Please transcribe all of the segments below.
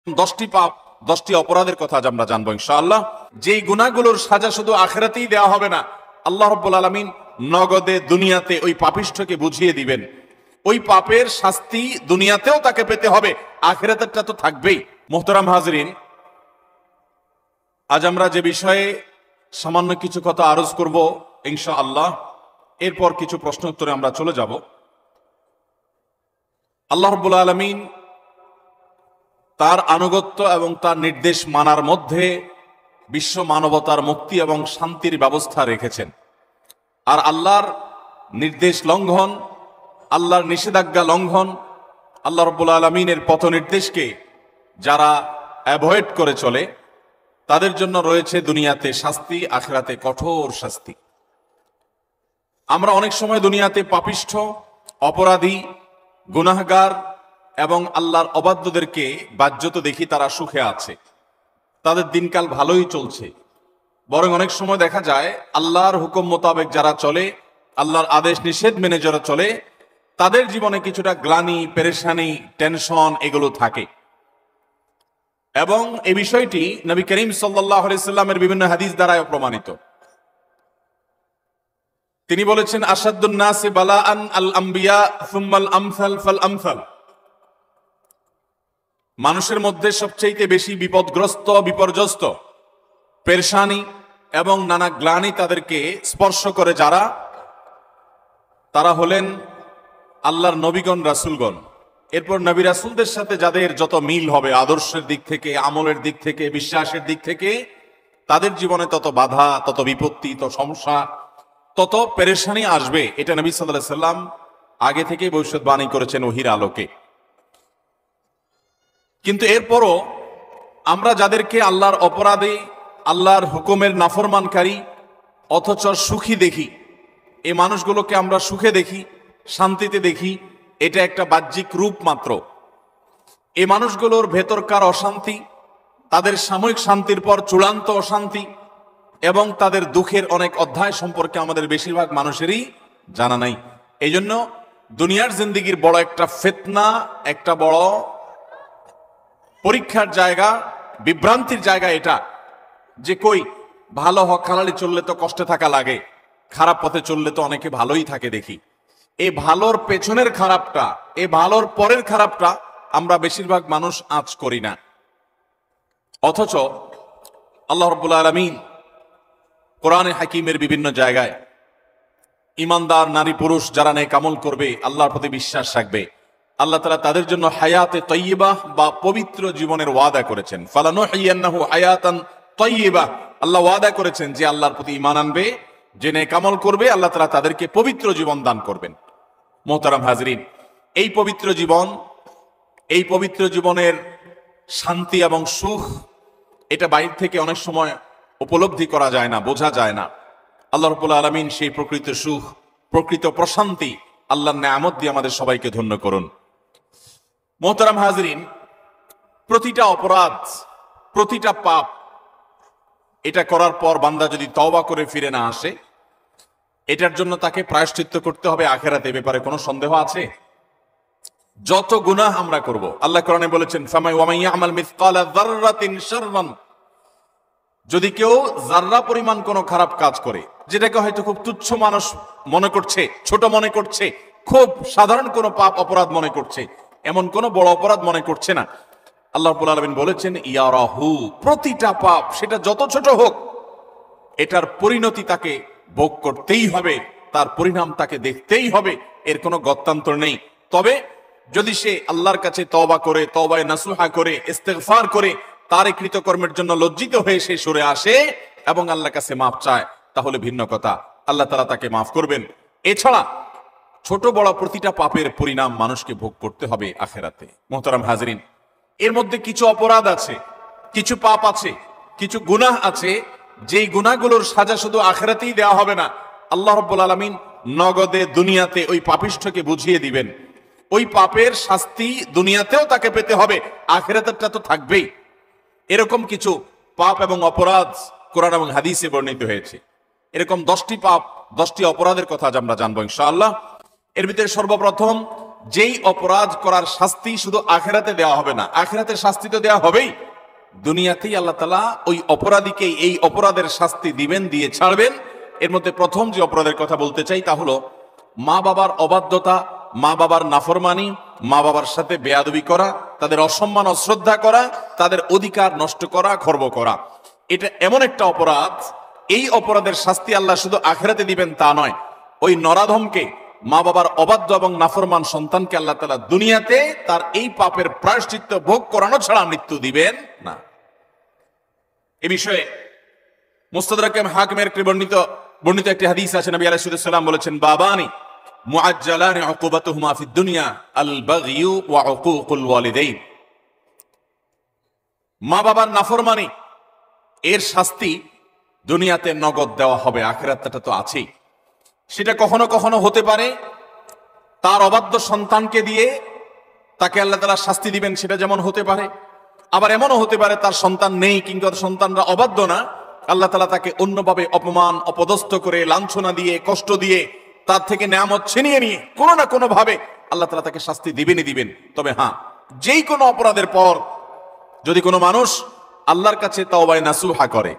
10টি পাপ 10টি অপরাধের কথা আজ আমরা জানবো ইনশাআল্লাহ। যেই গুনাহগুলোর সাজা শুধু আখিরাতেই দেওয়া হবে না, আল্লাহ রাব্বুল আলামিন নগদে দুনিয়াতে ওই পাপিষ্ঠকে বুঝিয়ে দিবেন। ওই পাপের শাস্তি দুনিয়াতেও তাকে পেতে হবে, আখিরাতেরটা তো থাকবেই। মুহতারাম হাজরিন, আজ আমরা যে বিষয়ে সামান্য কিছু কথা আরজ করব ইনশাআল্লাহ, এরপর কিছু প্রশ্ন উত্তরে আমরা চলে যাব। আল্লাহ রাব্বুল আলামিন তার আনুগত্য এবং তার নির্দেশ মানার মধ্যে বিশ্ব মানবতার মুক্তি এবং শান্তির ব্যবস্থা রেখেছেন। আর আল্লাহর নির্দেশ লঙ্ঘন, আল্লাহর নিষেধাজ্ঞা লঙ্ঘন, আল্লাহ রাব্বুল আলামিনের পথ নির্দেশকে যারা অ্যাভয়েড করে চলে তাদের জন্য রয়েছে দুনিয়াতে শাস্তি, আখিরাতে কঠোর শাস্তি। আমরা অনেক সময় দুনিয়াতে পাপিষ্ঠ, অপরাধী, গুনাহগার এবং আল্লাহর অবাধ্যদেরকে বাহ্যত দেখি তারা সুখে আছে, তাদের দিনকাল ভালোই চলছে। বরং অনেক সময় দেখা যায় আল্লাহর হুকুম মোতাবেক যারা চলে, আল্লাহর আদেশ নিষেধ মেনে যারা চলে, তাদের জীবনে কিছুটা গ্লানি, পেরেশানি, টেনশন এগুলো থাকে। এবং এই বিষয়টি নবী করিম সাল্লাল্লাহু আলাইহি সাল্লামের বিভিন্ন হাদিস দ্বারাও প্রমাণিত। তিনি বলেছেন, আশাদ্দুন নাসি বালাআন আল আম্বিয়া সুম্মাল আমসাল ফাল আমসাল। মানুষের মধ্যে সবচেয়ে বেশি বিপদগ্রস্ত, বিপর্যস্ত, পেরেশানি এবং নানা গ্লানি তাদেরকে স্পর্শ করে যারা, তারা হলেন আল্লাহর নবীগণ, রাসূলগণ। এরপর নবী রাসূলদের সাথে যাদের যত মিল হবে আদর্শের দিক থেকে, আমলের দিক থেকে, বিশ্বাসের দিক থেকে, তাদের জীবনে তত বাধা, তত বিপত্তি, তত সমস্যা, তত পেরেশানি আসবে। এটা নবী সাল্লাল্লাহু আলাইহি সাল্লাম আগে থেকে ভবিষ্যৎবাণী করেছেন ওহীর আলোকে। কিন্তু এরপরও আমরা যাদেরকে আল্লাহর অপরাধে, আল্লাহর হুকুমের নাফরমানকারী অথচ সুখী দেখি, এই মানুষগুলোকে আমরা সুখে দেখি, শান্তিতে দেখি, এটা একটা বাহ্যিক রূপ মাত্র। এই মানুষগুলোর ভেতরকার অশান্তি, তাদের সাময়িক শান্তির পর চূড়ান্ত অশান্তি এবং তাদের দুঃখের অনেক অধ্যায় সম্পর্কে আমাদের বেশিরভাগ মানুষেরই জানা নাই। এই জন্য দুনিয়ার জিন্দেগির বড় একটা ফিতনা, একটা বড় পরীক্ষার জায়গা, বিভ্রান্তির জায়গা এটা, যে কই ভালো হক হালালি চললে তো কষ্টে থাকা লাগে, খারাপ পথে চললে তো অনেকে ভালোই থাকে দেখি। এই ভালোর পেছনের খারাপটা, এই ভালোর পরের খারাপটা আমরা বেশিরভাগ মানুষ আঁচ করি না। অথচ আল্লাহ রাব্বুল আলামিন কোরআনে হাকিমের বিভিন্ন জায়গায় ইমানদার নারী পুরুষ যারা নেক আমল করবে, আল্লাহর প্রতি বিশ্বাস রাখবে, আল্লাহ তাআলা তাদের জন্য হায়াতে তাইয়্যিবাহ বা পবিত্র জীবনের ওয়াদা করেছেন। ফালানুহিয়ান্নাহু হায়াতান তাইয়্যিবাহ, আল্লাহ ওয়াদা করেছেন যে আল্লাহর প্রতি ঈমান আনবে, যে নেক আমল করবে, আল্লাহ তাআলা তাদেরকে পবিত্র জীবন দান করবেন। মুহতারাম হাজরিন, এই পবিত্র জীবন, এই পবিত্র জীবনের শান্তি এবং সুখ, এটা বাইরে থেকে অনেক সময় উপলব্ধি করা যায় না, বোঝা যায় না। আল্লাহ রাব্বুল আলামিন সেই প্রকৃত সুখ, প্রকৃত প্রশান্তি আল্লাহর নেয়ামত দিয়ে আমাদের সবাইকে ধন্য করুন। মুহতারাম হাজরিন, প্রতিটা অপরাধ, প্রতিটা পাপ, এটা করার পর বান্দা যদি তওবা করে ফিরে না আসে, এটার জন্য তাকে প্রায়শ্চিত্ত করতে হবে আখিরাতে। ব্যাপারে কোনো সন্দেহ আছে? যত গুনাহ আমরা করব, আল্লাহ কোরআনে বলেছেন, ওয়ামান ইয়ামাল মিসকালা যাররাতিন শাররান, যদি কেউ যাররা পরিমাণ কোনো খারাপ কাজ করে, যেটাকে হয়তো খুব তুচ্ছ মানুষ মনে করছে, ছোট মনে করছে, খুব সাধারণ কোনো পাপ অপরাধ মনে করছে, এমন কোনো বড় অপরাধ মনে করছে না, আল্লাহ রাব্বুল আলামিন বলেছেন ইয়ারাহু, প্রতিটা পাপ সেটা যত ছোট হোক, এটার পরিণতি তাকে ভোগ করতেই হবে, তার পরিণাম তাকে দেখতেই হবে, এর কোনো গত্যান্তর নেই। তবে যদি সে আল্লাহর কাছে তওবা করে, তওবায়ে নাসুহা করে, ইস্তিগফার করে, তার কৃতকর্মের জন্য লজ্জিত হয়ে সে সরে আসে এবং আল্লাহর কাছে মাফ চায়, তাহলে ভিন্ন কথা, আল্লাহ তাআলা তাকে মাফ করবেন। এছাড়া ছোট বড় প্রতিটা পাপের পরিণাম মানুষকে ভোগ করতে হবে আখিরাতে। মুহতারাম হাজরিন, এর মধ্যে কিছু অপরাধ আছে, কিছু পাপ আছে, কিছু গুনাহ আছে, যেই গুনাহগুলোর সাজা শুধু আখিরাতেই দেওয়া হবে না, আল্লাহ রাব্বুল আলামিন নগদে দুনিয়াতে ওই পাপিষ্ঠকে বুঝিয়ে দিবেন। ওই পাপের শাস্তি দুনিয়াতেও তাকে পেতে হবে, আখিরাতেরটা তো থাকবেই। এরকম কিছু পাপ এবং অপরাধ কোরআন এবং হাদিসে বর্ণিত হয়েছে। এরকম 10টি পাপ, 10টি অপরাধের কথা আজ আমরা জানবো ইনশাআল্লাহ। এর ভিতরে সর্বপ্রথম যেই অপরাধ করার শাস্তি শুধু আখেরাতে দেওয়া হবে না, আখেরাতের শাস্তি তো দেওয়া হবেই, দুনিয়াতেই আল্লাহ তাআলা ওই অপরাধীকে এই অপরাধের শাস্তি দিবেন, দিয়ে ছাড়বেন। এর মধ্যে প্রথম যে অপরাধের কথা বলতে চাই তা হলো মা বাবার অবাধ্যতা, মা বাবার নাফরমানি, মা বাবার সাথে বেয়াদবি করা, তাদের অসম্মান অশ্রদ্ধা করা, তাদের অধিকার নষ্ট করা, খর্ব করা। এটা এমন একটা অপরাধ, এই অপরাধের শাস্তি আল্লাহ শুধু আখেরাতে দিবেন তা নয়, ওই নরাধমকে, মা বাবার অবাধ্য এবং নাফরমান সন্তানকে আল্লাহ তাআলা দুনিয়াতে তার এই পাপের প্রায়শ্চিত্ত ভোগ করানো ছাড়া মৃত্যু দিবেন না। এ বিষয়ে মুস্তাদরাক হাকিমের বর্ণিত একটি হাদিস আছে, নবী আলাইহিস সালাম বলেছেন, বাবানি মুআজ্জালানি উকুবাতুহুমা ফিদ দুনিয়া আল বাগয়ু ওয়া উকুকুল ওয়ালিদাইন। মা বাবার নাফরমানি এর শাস্তি দুনিয়াতে নগদ দেওয়া হবে, আখিরাতটা তো আছেই। সেটা কখনো কখনো হতে পারে তার অবাধ্য সন্তানকে দিয়ে তাকে আল্লাহ তাআলা শাস্তি দিবেন, সেটা যেমন হতে পারে। আবার এমনও হতে পারে তার সন্তান নেই, কিন্তু সন্তানরা অবাধ্য না, আল্লাহ তাআলা তাকে অন্যভাবে অপমান অপদস্থ করে, লাঞ্ছনা দিয়ে, কষ্ট দিয়ে, তার থেকে নেয়ামত ছিনিয়ে নিয়ে কোনো না কোনো ভাবে আল্লাহ তাআলা তাকে শাস্তি দিবেনই দিবেন। তবে হ্যাঁ, যেই কোনো অপরাধের পর যদি কোনো মানুষ আল্লাহর কাছে তওবায়ে নাসুহা করে,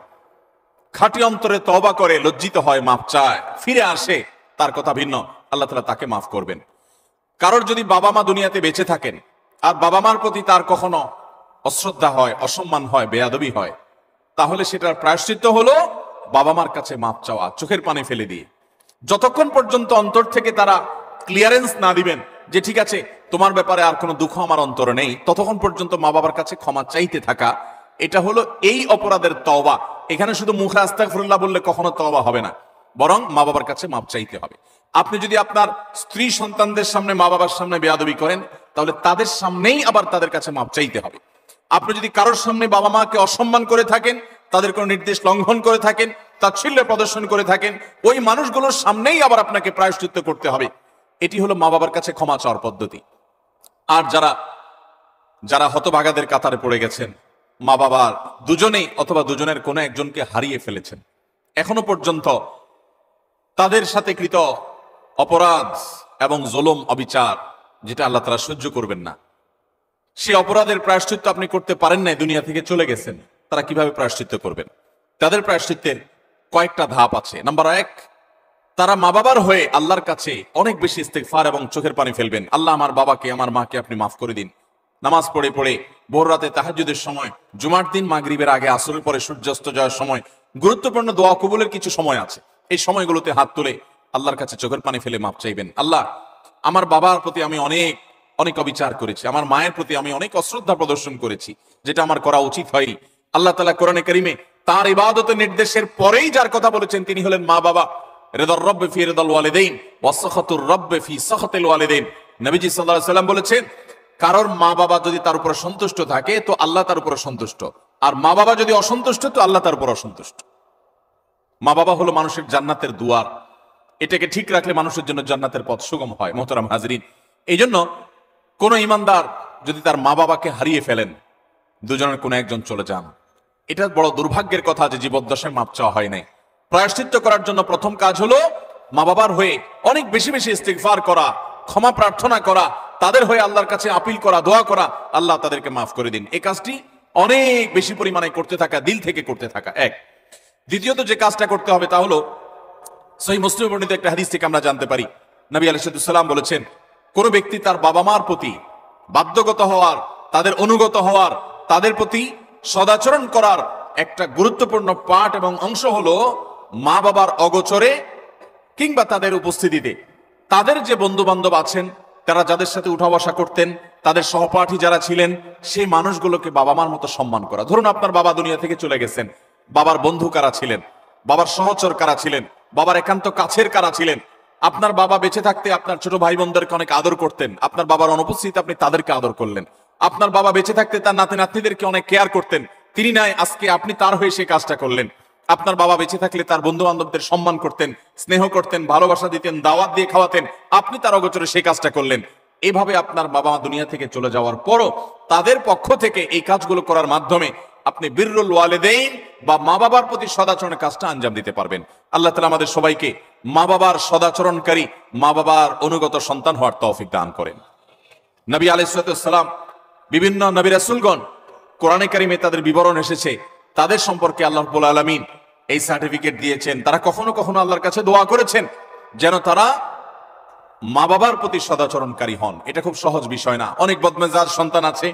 খাঁটি অন্তরে তওবা করে, লজ্জিত হয়, মাফ চায়, ফিরে আসে, তার কথা ভিন্ন, আল্লাহ তাআলা তাকে মাফ করবেন। কারোর যদি বাবা মা দুনিয়াতে বেঁচে থাকেন আর বাবা মার প্রতি তার কখনো অশ্রদ্ধা হয়, অসম্মান হয়, বেয়াদবি হয়, তাহলে সেটার প্রায়শ্চিত্ত হলো বাবা মার কাছে মাফ চাওয়া, চোখের পানি ফেলে দিয়ে। যতক্ষণ পর্যন্ত অন্তর থেকে তারা ক্লিয়ারেন্স না দিবেন যে ঠিক আছে তোমার ব্যাপারে আর কোনো দুঃখ আমার অন্তরে নেই, ততক্ষণ পর্যন্ত মা বাবার কাছে ক্ষমা চাইতে থাকা, এটা হলো এই অপরাধের তওবা। এখানে শুধু মুখে আস্তাগফিরুল্লাহ বললে কখনো তওবা হবে না, বরং মা বাবার কাছে মাপ চাইতে হবে। আপনি যদি আপনার স্ত্রী সন্তানদের সামনে, মা বাবার সামনে বেয়াদবি করেন, তাহলে তাদের সামনেই আবার তাদের কাছে মাপ চাইতে হবে। আপনি যদি কারোর সামনে বাবা মাকে অসম্মান করে থাকেন, তাদের কোনো নির্দেশ লঙ্ঘন করে থাকেন, তাচ্ছিল্য প্রদর্শন করে থাকেন, ওই মানুষগুলোর সামনেই আবার আপনাকে প্রায়শ্চিত্ত করতে হবে। এটি হলো মা বাবার কাছে ক্ষমা চাওয়ার পদ্ধতি। আর যারা হতভাগাদের কাতারে পড়ে গেছেন, মা বাবার দুজনেই অথবা দুজনের কোনো একজনকে হারিয়ে ফেলেছেন, এখনো পর্যন্ত তাদের সাথে কৃত অপরাধ এবং জুলুম, অবিচার, যেটা আল্লাহ তাআলা সহ্য করবেন না, সে অপরাধের প্রায়শ্চিত্ত আপনি করতে পারেন নাই, দুনিয়া থেকে চলে গেছেন, তারা কিভাবে প্রায়শ্চিত্ত করবেন? তাদের প্রায়শ্চিত্তের কয়েকটা ধাপ আছে। নাম্বার 1, তারা মা বাবার হয়ে আল্লাহর কাছে অনেক বেশি ইস্তেগফার এবং চোখের পানি ফেলবেন। আল্লাহ, আমার বাবাকে, আমার মাকে আপনি মাফ করে দিন। নামাজ পড়ে পড়ে ভোর রাতে তাহাজ্জুদের সময়, জুমার দিন মাগরিবের আগে, আসরের পরে সূর্যাস্ত যাওয়ার সময়, গুরুত্বপূর্ণ দোয়া কবুলের কিছু সময় আছে, এই সময়গুলোতে হাত তুলে আল্লাহর কাছে চোখের পানি ফেলে মাফ চাইবেন। আল্লাহ, আমার বাবার প্রতি আমি অনেক অনেক অবিচার করেছি, আমার মায়ের প্রতি আমি অনেক অশ্রদ্ধা প্রদর্শন করেছি, যেটা আমার করা উচিত হয়। আল্লাহ তাআলা কোরআনে কারীমে তার ইবাদতের নির্দেশের পরেই যার কথা বলেছেন তিনি হলেন মা বাবা। রিদার রাব্বি ফি রিদাল ওয়ালিদাইন ওয়া সাখাতুর রাব্বি ফি সাখাতিল ওয়ালিদাইন। নবীজি সাল্লাল্লাহু আলাইহি সাল্লাম বলেছেন, কারোর মা বাবা যদি তার উপর সন্তুষ্ট থাকে তো আল্লাহ তার উপর সন্তুষ্ট, আর মা বাবা যদি অসন্তুষ্ট তো আল্লাহ তার উপর অসন্তুষ্ট। মা বাবা হলো মানুষের জান্নাতের দুয়ার, এটাকে ঠিক রাখলে মানুষের জন্য জান্নাতের পথ সুগম হয়। মোহতারাম হাজরিন, এই জন্য কোন ইমানদার যদি তার মা বাবাকে হারিয়ে ফেলেন, দুজনের কোনো একজন চলে যান, এটা বড় দুর্ভাগ্যের কথা যে জীবদ্দশায় মাপ চাওয়া হয় নাই। প্রায়শ্চিত্ত করার জন্য প্রথম কাজ হলো মা বাবার হয়ে অনেক বেশি বেশি ইস্তিগফার করা, ক্ষমা প্রার্থনা করা, তাদের হয়ে আল্লাহর কাছে আপিল করা, দোয়া করা, আল্লাহ তাদেরকে মাফ করে দিন। এই কাজটি অনেক বেশি পরিমাণে করতে থাকা, দিল থেকে করতে থাকা এক। দ্বিতীয়ত যে কাজটা করতে হবে তা হলো, সহিহ মুসলিমে বর্ণিত একটা হাদিস থেকে আমরা জানতে পারি, নবী আলাইহিস সালাম বলেছেন, কোন ব্যক্তি তার বাবা মার প্রতি বাধ্যগত হওয়ার, তাদের অনুগত হওয়ার, তাদের প্রতি সদাচরণ করার একটা গুরুত্বপূর্ণ পার্ট এবং অংশ হলো মা বাবার অগোচরে কিংবা তাদের উপস্থিতিতে তাদের যে বন্ধু বান্ধব আছেন, তারা যাদের সাথে উঠা বসা করতেন, তাদের সহপাঠী যারা ছিলেন, সেই মানুষগুলোকে বাবা মার মতো সম্মান করা। ধরুন আপনার বাবা দুনিয়া থেকে চলে গেছেন, বাবার বন্ধু কারা ছিলেন, বাবার সহচর কারা ছিলেন, বাবার একান্ত কাছের কারা ছিলেন। আপনার বাবা বেঁচে থাকতে আপনার ছোট ভাই বোনদেরকে অনেক আদর করতেন, আপনার বাবার অনুপস্থিতিতে আপনি তাদেরকে আদর করলেন। আপনার বাবা বেঁচে থাকতে তার নাতি নাতনিদেরকে অনেক কেয়ার করতেন, তিনি নাই, আজকে আপনি তার হয়ে সেই কাজটা করলেন। আপনার বাবা বেঁচে থাকলে তার বন্ধু বান্ধবদের সম্মান করতেন, স্নেহ করতেন, ভালোবাসা দিতেন, দাওয়াত দিয়ে খাওয়াতেন, আপনি তার অগোচরে সেই কাজটা করলেন। এভাবে আপনার বাবা মা দুনিয়া থেকে চলে যাওয়ার পরও তাদের পক্ষ থেকে এই কাজগুলো করার মাধ্যমে আপনি বিররুল ওয়ালিদাইন বা মা বাবার প্রতি সদাচরণের কাজটা আঞ্জাম দিতে পারবেন। আল্লাহ তাআলা আমাদের সবাইকে মা বাবার সদাচরণকারী, মা বাবার অনুগত সন্তান হওয়ার তৌফিক দান করেন। নবী আলাইহিস সালাম, বিভিন্ন নবী রাসূলগণ কোরআনে কারিমে তাদের বিবরণ এসেছে, তাদের সম্পর্কে আল্লাহ রাব্বুল আলামিন এই সার্টিফিকেট দিয়েছেন। তারা কখনো কখনো আল্লাহর কাছে দোয়া করেছেন যেন তারা মা বাবার প্রতি সদাচরণকারী হন। এটা খুব সহজ বিষয় না। অনেক বদমেজাজ সন্তান আছে,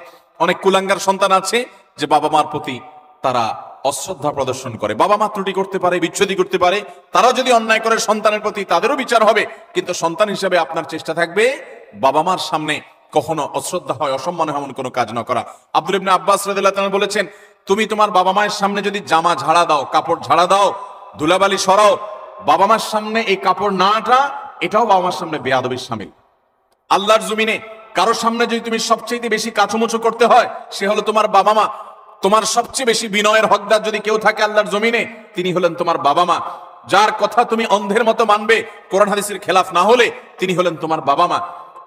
অনেক কুলাঙ্গার সন্তান আছে যে বাবা মার প্রতি তারা অশ্রদ্ধা প্রদর্শন করে। বাবা মা ত্রুটি করতে পারে, বিচ্ছুতি করতে পারে, তারাও যদি অন্যায় করে সন্তানের প্রতি তাদেরও বিচার হবে, কিন্তু সন্তান হিসেবে আপনার চেষ্টা থাকবে বাবা মার সামনে কখনো অশ্রদ্ধা হয়, অসম্মান এমন কোনো কাজ না করা। আব্দুল ইবনে আব্বাস রাদিয়াল্লাহু তাআলা বলেছেন, তুমি তোমার বাবা মায়ের সামনে যদি জামা ঝাড়া দাও, কাপড় ঝাড়া দাও, ধুলাবালি সরাও, বাবা মার সামনে এই কাপড় নাটা, এটাও বাবা মার সামনে বেয়াদবির শামিল। আল্লাহর জমিনে কারোর সামনে যদি তুমি সবচেয়ে বেশি কাচুমুচু করতে হয়, সে হলো তোমার বাবা মা। তোমার সবচেয়ে বেশি বিনয়ের হকদার যদি কেউ থাকে আল্লাহর জমিনে, তিনি হলেন তোমার বাবা মা। যার কথা তুমি অন্ধের মতো মানবে, কোরআন হাদিসের খেলাফ না হলে, তিনি হলেন তোমার বাবা মা।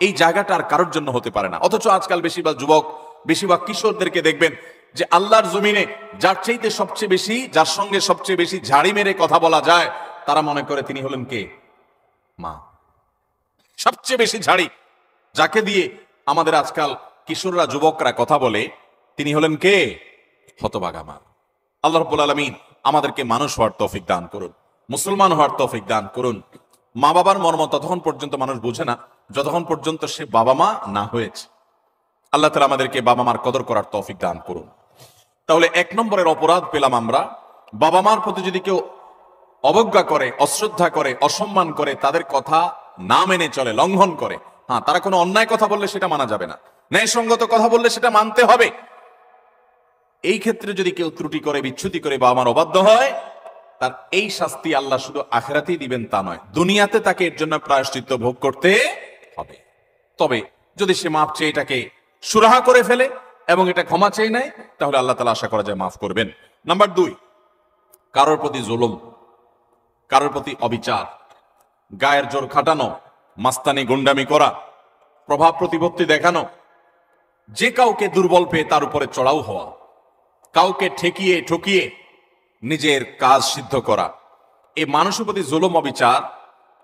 এই জায়গাটা আর কারোর জন্য হতে পারে না। অথচ আজকাল বেশিরভাগ যুবক, বেশিরভাগ কিশোরদেরকে দেখবেন যে আল্লাহর জমিনে যার চাইতে সবচেয়ে বেশি, যার সঙ্গে সবচেয়ে বেশি ঝাড়ি মেরে কথা বলা যায়, তারা মনে করে তিনি হলেন কে? মা। সবচেয়ে বেশি ঝাড়ি যাকে দিয়ে আমাদের আজকাল কিশোররা, যুবকরা কথা বলে, তিনি হলেন কে? হতভাগা মা। আল্লাহ রাব্বুল আলামিন আমাদেরকে মানুষ হওয়ার তৌফিক দান করুন, মুসলমান হওয়ার তৌফিক দান করুন। মা বাবার মর্ম ততক্ষণ পর্যন্ত মানুষ বুঝে না যতক্ষণ পর্যন্ত সে বাবা মা না হয়েছে। আল্লাহ তাআলা আমাদেরকে বাবা মার কদর করার তৌফিক দান করুন। তাহলে এক নম্বরের অপরাধ পেলাম আমরা, বাবা মার প্রতি যদি কেউ অবজ্ঞা করে, অশ্রদ্ধা করে, অসম্মান করে, তাদের কথা না মেনে চলে, লঙ্ঘন করে, হ্যাঁ, তারা কোনো অন্যায় কথা বললে সেটা মানা যাবে না, ন্যায়সঙ্গত কথা বললে সেটা মানতে হবে। এই ক্ষেত্রে যদি কেউ ত্রুটি করে, বিচ্যুতি করে, বাবা মার অবাধ্য হয়, তার এই শাস্তি আল্লাহ শুধু আখিরাতেই দিবেন তা নয়, দুনিয়াতে তাকে এর জন্য প্রায়শ্চিত্ত ভোগ করতে হবে। তবে যদি সে মাফ চেয়ে এটাকে সুরাহা করে ফেলে এবং এটা ক্ষমা চেয়ে নেয়, তাহলে আল্লাহ তাআলা আশা করা যায় মাফ করবেন। নাম্বার 2, কারোর প্রতি জুলুম, কারোর প্রতি অবিচার, গায়ের জোর খাটানো, মাস্তানি গুন্ডামি করা, প্রভাব প্রতিপত্তি দেখানো, যে কাউকে দুর্বল পেয়ে তার উপরে চড়াও হওয়া, কাউকে ঠেকিয়ে ঠকিয়ে নিজের কাজ সিদ্ধ করা, এই মানুষের প্রতি জুলুম, অবিচার,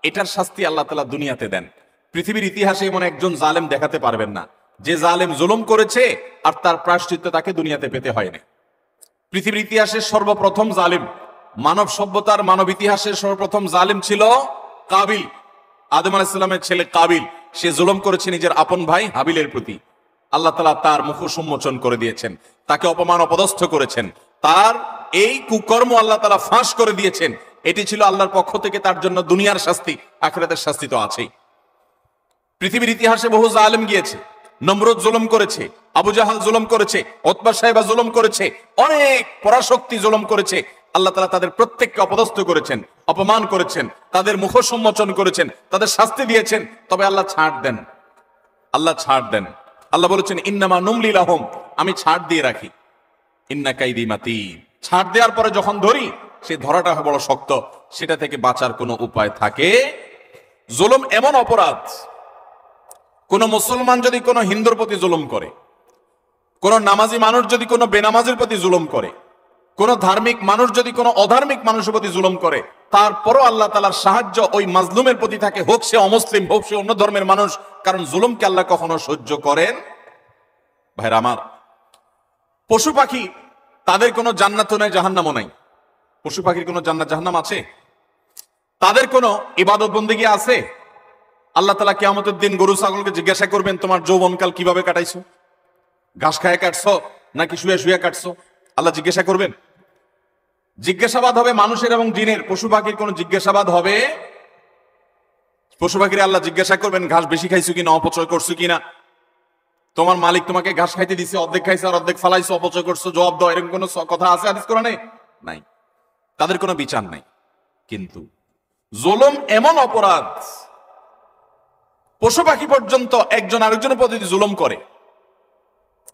এটার শাস্তি আল্লাহ তাআলা দুনিয়াতে দেন। পৃথিবীর ইতিহাসে এমন একজন জালেম দেখাতে পারবেন না যে জালেম জুলুম করেছে আর তার প্রায়শ্চিত্ত তাকে দুনিয়াতে পেতে হয়নি। পৃথিবীর ইতিহাসের সর্বপ্রথম জালেম, মানব সভ্যতার, মানব ইতিহাসের সর্বপ্রথম জালেম ছিল কাবিল, আদম আলাইহিস সালামের ছেলে কাবিল। সে জুলুম করেছে নিজের আপন ভাই হাবিলের প্রতি। আল্লাহ তাআলা তার মুখ উন্মোচন করে দিয়েছেন, তাকে অপমান অপদস্থ করেছেন, তার এই কুকর্ম আল্লাহ তাআলা ফাঁস করে দিয়েছেন। এটি ছিল আল্লাহর পক্ষ থেকে তার জন্য দুনিয়ার শাস্তি, আখিরাতের শাস্তি তো আছেই। পৃথিবীর ইতিহাসে বহু জালেম গিয়েছে, নমরুদ জুলুম করেছে, আবু জাহাল জুলুম করেছে, উতবা সাহেবা জুলুম করেছে, অনেক পরাশক্তি জুলুম করেছে। আল্লাহ তাআলা তাদের প্রত্যেককে অপদস্থ করেছেন, অপমান করেছেন, তাদের মুখ উন্মোচন করেছেন, তাদের শাস্তি দিয়েছেন। তবে আল্লাহ ছাড় দেন, আল্লাহ ছাড় দেন। আল্লাহ বলেছেন ইন্নামা নুমলি লাহুম, আমি ছাড় দিয়ে রাখি, ইন্না কাইদি মাতিন। ছাড় দেওয়ার পরে যখন ধরি, সে ধরাটা বড় শক্ত, সেটা থেকে বাঁচার কোনো উপায় থাকে? জুলুম এমন অপরাধ, কোন মুসলমান যদি কোনো হিন্দুর প্রতি জুলুম করে, কোন নামাজি মানুষ যদি কোনো বেনামাজির প্রতি জুলুম করে, কোন ধার্মিক মানুষ যদি কোনো অধার্মিক মানুষের প্রতি জুলুম করে, তারপরও আল্লাহ তাআলার সাহায্য ওই মাজলুমের প্রতি থাকে, হোক সে অমুসলিম, হোক সে অন্য ধর্মের মানুষ। কারণ জুলুমকে আল্লাহ কখনো সহ্য করেন। ভাইরা আমার, পশু পাখি তাদের কোনো জান্নাতও নাই, জাহান্নামও নাই। পশু পাখির কোনো জান্নাত জাহান্নাম আছে? তাদের কোনো ইবাদত বন্দেগী আছে? আল্লাহ তাআলা কিয়ামতের দিন গরু ছাগলকে জিজ্ঞাসা করবেন, তোমার যৌবনকাল কিভাবে কাটাইছো? ঘাস খায় কাটছো নাকি শুয়ে শুয়ে কাটছো? আল্লাহ জিজ্ঞাসা করবেন। জিজ্ঞাসাবাদ হবে মানুষের এবং জিনের। পশু পাখির কোন জিজ্ঞাসাবাদ হবে? পশু পাখির আল্লাহ জিজ্ঞাসা করবেন ঘাস বেশি খাইছো কিনা, অপচয় করছো কিনা। তোমার মালিক তোমাকে ঘাস খাইতে দিছে, অর্ধেক খাইছো আর অর্ধেক ফালাইছো, অপচয় করছো, জবাব দাও। এরকম কোন কথা আছে হাদিস কোরআনে? নাই। তাদের কোনো বিচার নাই। কিন্তু জুলুম এমন অপরাধ, পশু পাখি পর্যন্ত একজন আরেকজনের প্রতি জুলুম করে।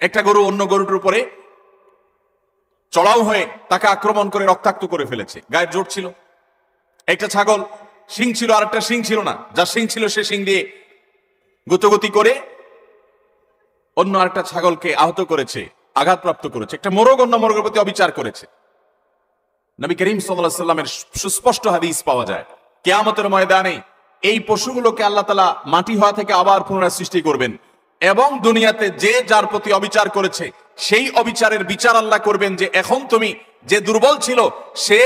একটা গরু অন্য গরুটার উপরে চড়াও হয়ে তাকে আক্রমণ করে রক্তাক্ত করে ফেলেছে, গায়ের জোর ছিল। একটা ছাগল শিং ছিল, আর একটা শিং ছিল না, যার শিং ছিল সে শিং দিয়ে গুতগুতি করে অন্য আরেকটা ছাগলকে আহত করেছে, আঘাতপ্রাপ্ত করেছে। একটা মোরগ অন্য মোরগের প্রতি অবিচার করেছে। নবী করিম সাল্লাল্লাহু আলাইহি সাল্লামের সুস্পষ্ট হাদিস পাওয়া যায়, কিয়ামতের ময়দানে এই পশুগুলোকে আল্লাহ তাআলা মাটি হওয়া থেকে আবার পুনরায় সৃষ্টি করবেন। এবং দুনিয়াতে যে যার প্রতি অবিচার করেছে সেই অবিচারের বিচার আল্লাহ করবেন, যে এখন তুমি যে দুর্বল ছিল সে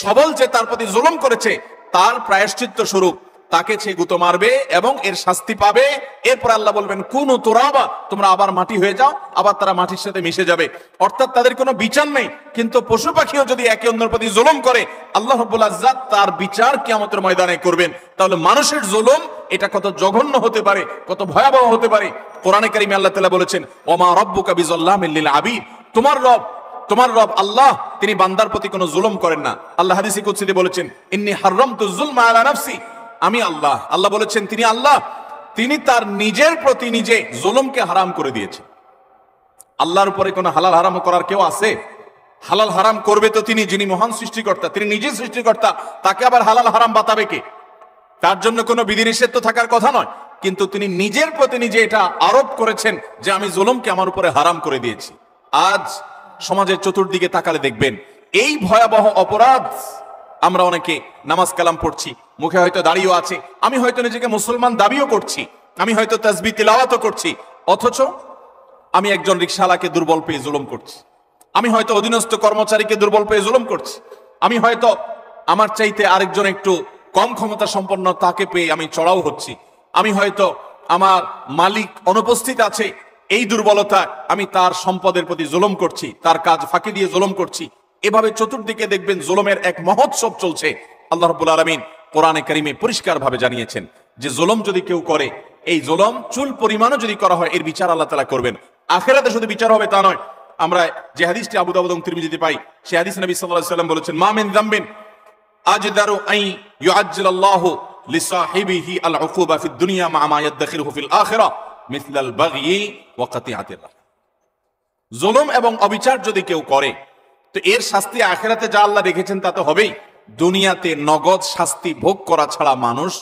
সবল যে তার প্রতি জুলুম করেছে তার প্রায়শ্চিত্ত স্বরূপ তাকে সে গুঁতো মারবে এবং এর শাস্তি পাবে। এরপর আল্লাহ বলবেন কুনু তুরাবা, তোমরা আবার মাটি হয়ে যাও, আবার তারা মাটির সাথে মিশে যাবে। অর্থাৎ তাদের কোনো বিচার নেই। কিন্তু পশু পাখিও যদি একে অন্যের প্রতি জুলুম করে আল্লাহ রাব্বুল ইজ্জত তার বিচার কিয়ামতের ময়দানে করবেন। তাহলে মানুষের জুলুম এটা কত জঘন্য হতে পারে, কত ভয়াবহ হতে পারে। কোরআনে কারিমে আল্লাহ তাআলা বলেছেন ওমা রাব্বুকা বিযাল্লামিল লিল আবিদ, তোমার রব আল্লাহ তিনি বান্দার প্রতি কোনো জুলুম করেন না। আল্লাহ হাদিসে কুদসিতে বলেছেন ইন্নী হারামতু যুলমা আলা নাফসি, আমি আল্লাহ বলেছেন তিনি আল্লাহ, তিনি তার নিজের প্রতি নিজে জুলুমকে হারাম করে দিয়েছেন। আল্লাহর উপরে কোনো হালাল হারাম করার কেউ আছে? হালাল হারাম করবে তো তিনি, যিনি মহান সৃষ্টিকর্তা, তিনি নিজে সৃষ্টিকর্তা, তাকে আবার হালাল হারাম বাতাবে কে? তার জন্য কোনো বিধিনিষেধ তো থাকার কথা নয়, কিন্তু তিনি নিজের প্রতি নিজে এটা আরোপ করেছেন যে আমি জুলুমকে আমার উপরে হারাম করে দিয়েছি। আজ সমাজের চতুর্দিকে তাকালে দেখবেন এই ভয়াবহ অপরাধ। আমরা অনেকে নামাজ কালাম পড়ছি, মুখে হয়তো দাঁড়িয়েও আছে, আমি হয়তো নিজেকে মুসলমান দাবিও করছি, আমি হয়তো তাসবিহ তিলাওয়াতও করছি, অথচ আমি একজন রিকশাওয়ালাকে দুর্বল পেয়ে জুলুম করছি, আমি হয়তো অধীনস্থ কর্মচারীকে দুর্বল পেয়ে জুলুম করছি, আমি হয়তো আমার চাইতে আরেকজন একটু কম ক্ষমতা সম্পন্ন তাকে পেয়ে আমি চড়াও হচ্ছি, আমি হয়তো আমার মালিক অনুপস্থিত আছে এই দুর্বলতা আমি তার সম্পদের প্রতি জুলুম করছি, তার কাজ ফাঁকি দিয়ে জুলুম করছি। এভাবে চতুর্দিকে দেখবেন জুলুমের এক মহোৎসব চলছে। আল্লাহ রাব্বুল আলামিন কোরআনে কারিমে পরিষ্কার ভাবে জানিয়েছেন যে জুলুম যদি কেউ করে, এই জুলুম চুল পরিমাণও যদি করা হয় এর বিচার আল্লাহ তাআলা করবেন। আখিরাতে শুধু বিচার হবে তা নয়, আমরা যে হাদিসটি আবু দাউদ এবং তিরমিজিতে পাই সেই হাদিস নবী সাল্লাল্লাহু আলাইহি ওয়াসাল্লাম বলেছেন মা মিন যামবিন আজদারু আন ইউআজ্জিলাল্লাহু লিসাহিবিহি আল উকুবা ফিদ দুনিয়া মা মা ইয়াদখিরুহু ফিল আখিরাহ মিসলাল বাগয়ি ওয়া কাতিআতির রাহম। জুলুম এবং অবিচার যদি কেউ করে তো এর শাস্তি আখিরাতে যা আল্লাহ রেখেছেন তা তো হবেই, দুনিয়াতে নগদ শাস্তি ভোগ করা ছাড়া মানুষ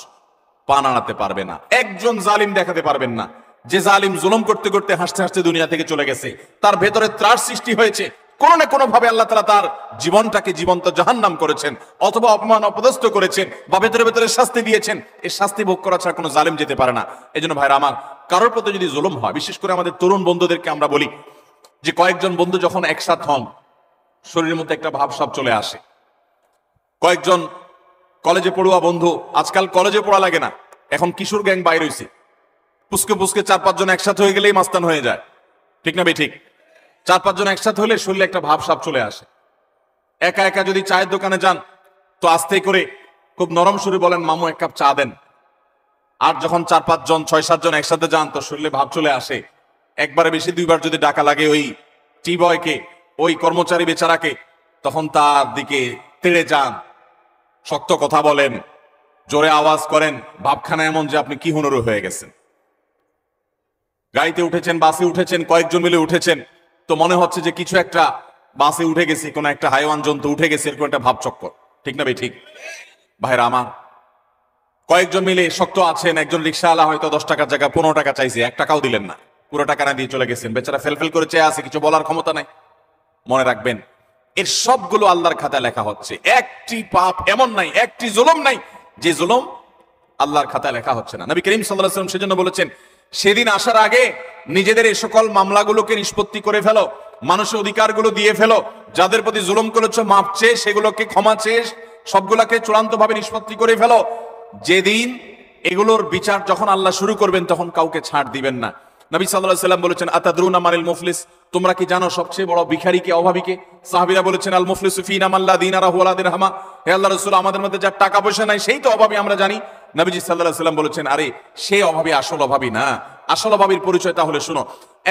পা নাড়াতে পারবে না। একজন জালিম দেখাতে পারবেন না যে জালিম জুলুম করতে করতে হাসতে হাসতে দুনিয়া থেকে চলে গেছে, তার ভেতরে ত্রাস সৃষ্টি হয়েছে, কোনো না কোনো ভাবে আল্লাহ তাআলা তার জীবনটাকে জীবন্ত জাহান্নাম করেছেন, অথবা অপমান অপদস্থ করেছেন, বা ভেতরে ভেতরে শাস্তি দিয়েছেন। এই শাস্তি ভোগ করা ছাড়া কোনো জালিম যেতে পারে না। এজন্য ভাইরা আমার, কারোর প্রতি যদি জুলুম হয়, বিশেষ করে আমাদের তরুণ বন্ধুদেরকে আমরা বলি যে কয়েকজন বন্ধু যখন একসাথ হন শরীরের মধ্যে একটা ভাবসাব চলে আসে। কয়েকজন কলেজে পড়ুয়া বন্ধু, আজকাল কলেজে পড়া লাগে না, এখন কিশোর গ্যাং বাইর হইছে, পুস্কে পুস্কে 4-5 জন একসাথে হয়ে গেলেই মাস্তান হয়ে যায়, ঠিক না ভাই? ঠিক। 4-5 জন একসাথে হলে শরীরে একটা ভাবসাব চলে আসে। একা একা যদি চায়ের দোকানে যান তো আস্তে করে খুব নরম সুরে বলেন মামু এক কাপ চা দেন। আর যখন 4-5 জন 6-7 জন একসাথে যান তো শরীরে ভাব চলে আসে। একবারে বেশি 2বার যদি ডাকা লাগে ওই টি বয়কে, ওই কর্মচারী বেচারাকে, তখন তার দিকে তেড়ে যান, শক্ত কথা বলেন, জোরে আওয়াজ করেন, ভাবখানা এমন যে আপনি কি হুনরু হয়ে গেছেন। গাড়িতে উঠেছেন, বাসে উঠেছেন, কয়েকজন মিলে উঠেছেন, তো মনে হচ্ছে যে কিছু একটা বাসে উঠে গেছে, কোন একটা হাইওয়ান জন্তু উঠে গেছে, এরকম একটা ভাব চক্কর, ঠিক না ভাই? ঠিক। ভাইরা আমার, কয়েকজন মিলে শক্ত আছেন, একজন রিক্সাওয়ালা হয়তো 10 টাকার জায়গায় 15 টাকা চাইছে, 1 টাকাও দিলেন না, পুরো টাকা না দিয়ে চলে গেছেন, বেচারা ফেলফেল করে চেয়ে আছে, কিছু বলার ক্ষমতা নাই। মনে রাখবেন এর সবগুলো আল্লাহর খাতায় লেখা হচ্ছে। একটি পাপ এমন নাই, একটি জুলুম নাই যে জুলুম আল্লাহর খাতায় লেখা হচ্ছে না। নবী করিম সাল্লাল্লাহু আলাইহি ওয়াসাল্লাম সেজন্য বলেছেন সেদিন আসার আগে নিজেদের এই সকল মামলাগুলোকে নিষ্পত্তি করে ফেলো, মানুষের অধিকারগুলো দিয়ে ফেলো, যাদের প্রতি জুলুম করেছো মাপ চেয়ে সেগুলোকে ক্ষমা চেয়ে সবগুলোকে চূড়ান্তভাবে নিষ্পত্তি করে ফেলো। যেদিন এগুলোর বিচার যখন আল্লাহ শুরু করবেন তখন কাউকে ছাড় দিবেন না। নবী সাল্লাল্লাহু আলাইহি ওয়াসাল্লাম বলেছেন আতাদরুনা মানিল মুফলিস, তোমরা কি জানো সবচেয়ে বড় ভিখারি কে, অভাবীকে? সাহাবীরা বলেছেন আল মুফলিসু ফিনা মান লা দিনারাহু ওয়া লা দিরহামা, হে আল্লাহর রাসূল আমাদের মধ্যে যার টাকা পয়সা নাই সেই তো অভাবী, আমরা জানি। নবীজি সাল্লাল্লাহু আলাইহি ওয়াসাল্লাম বলেছেন আরে সে অভাবী, আসল অভাবী না। আসল অভাবীর পরিচয় তাহলে শুনো।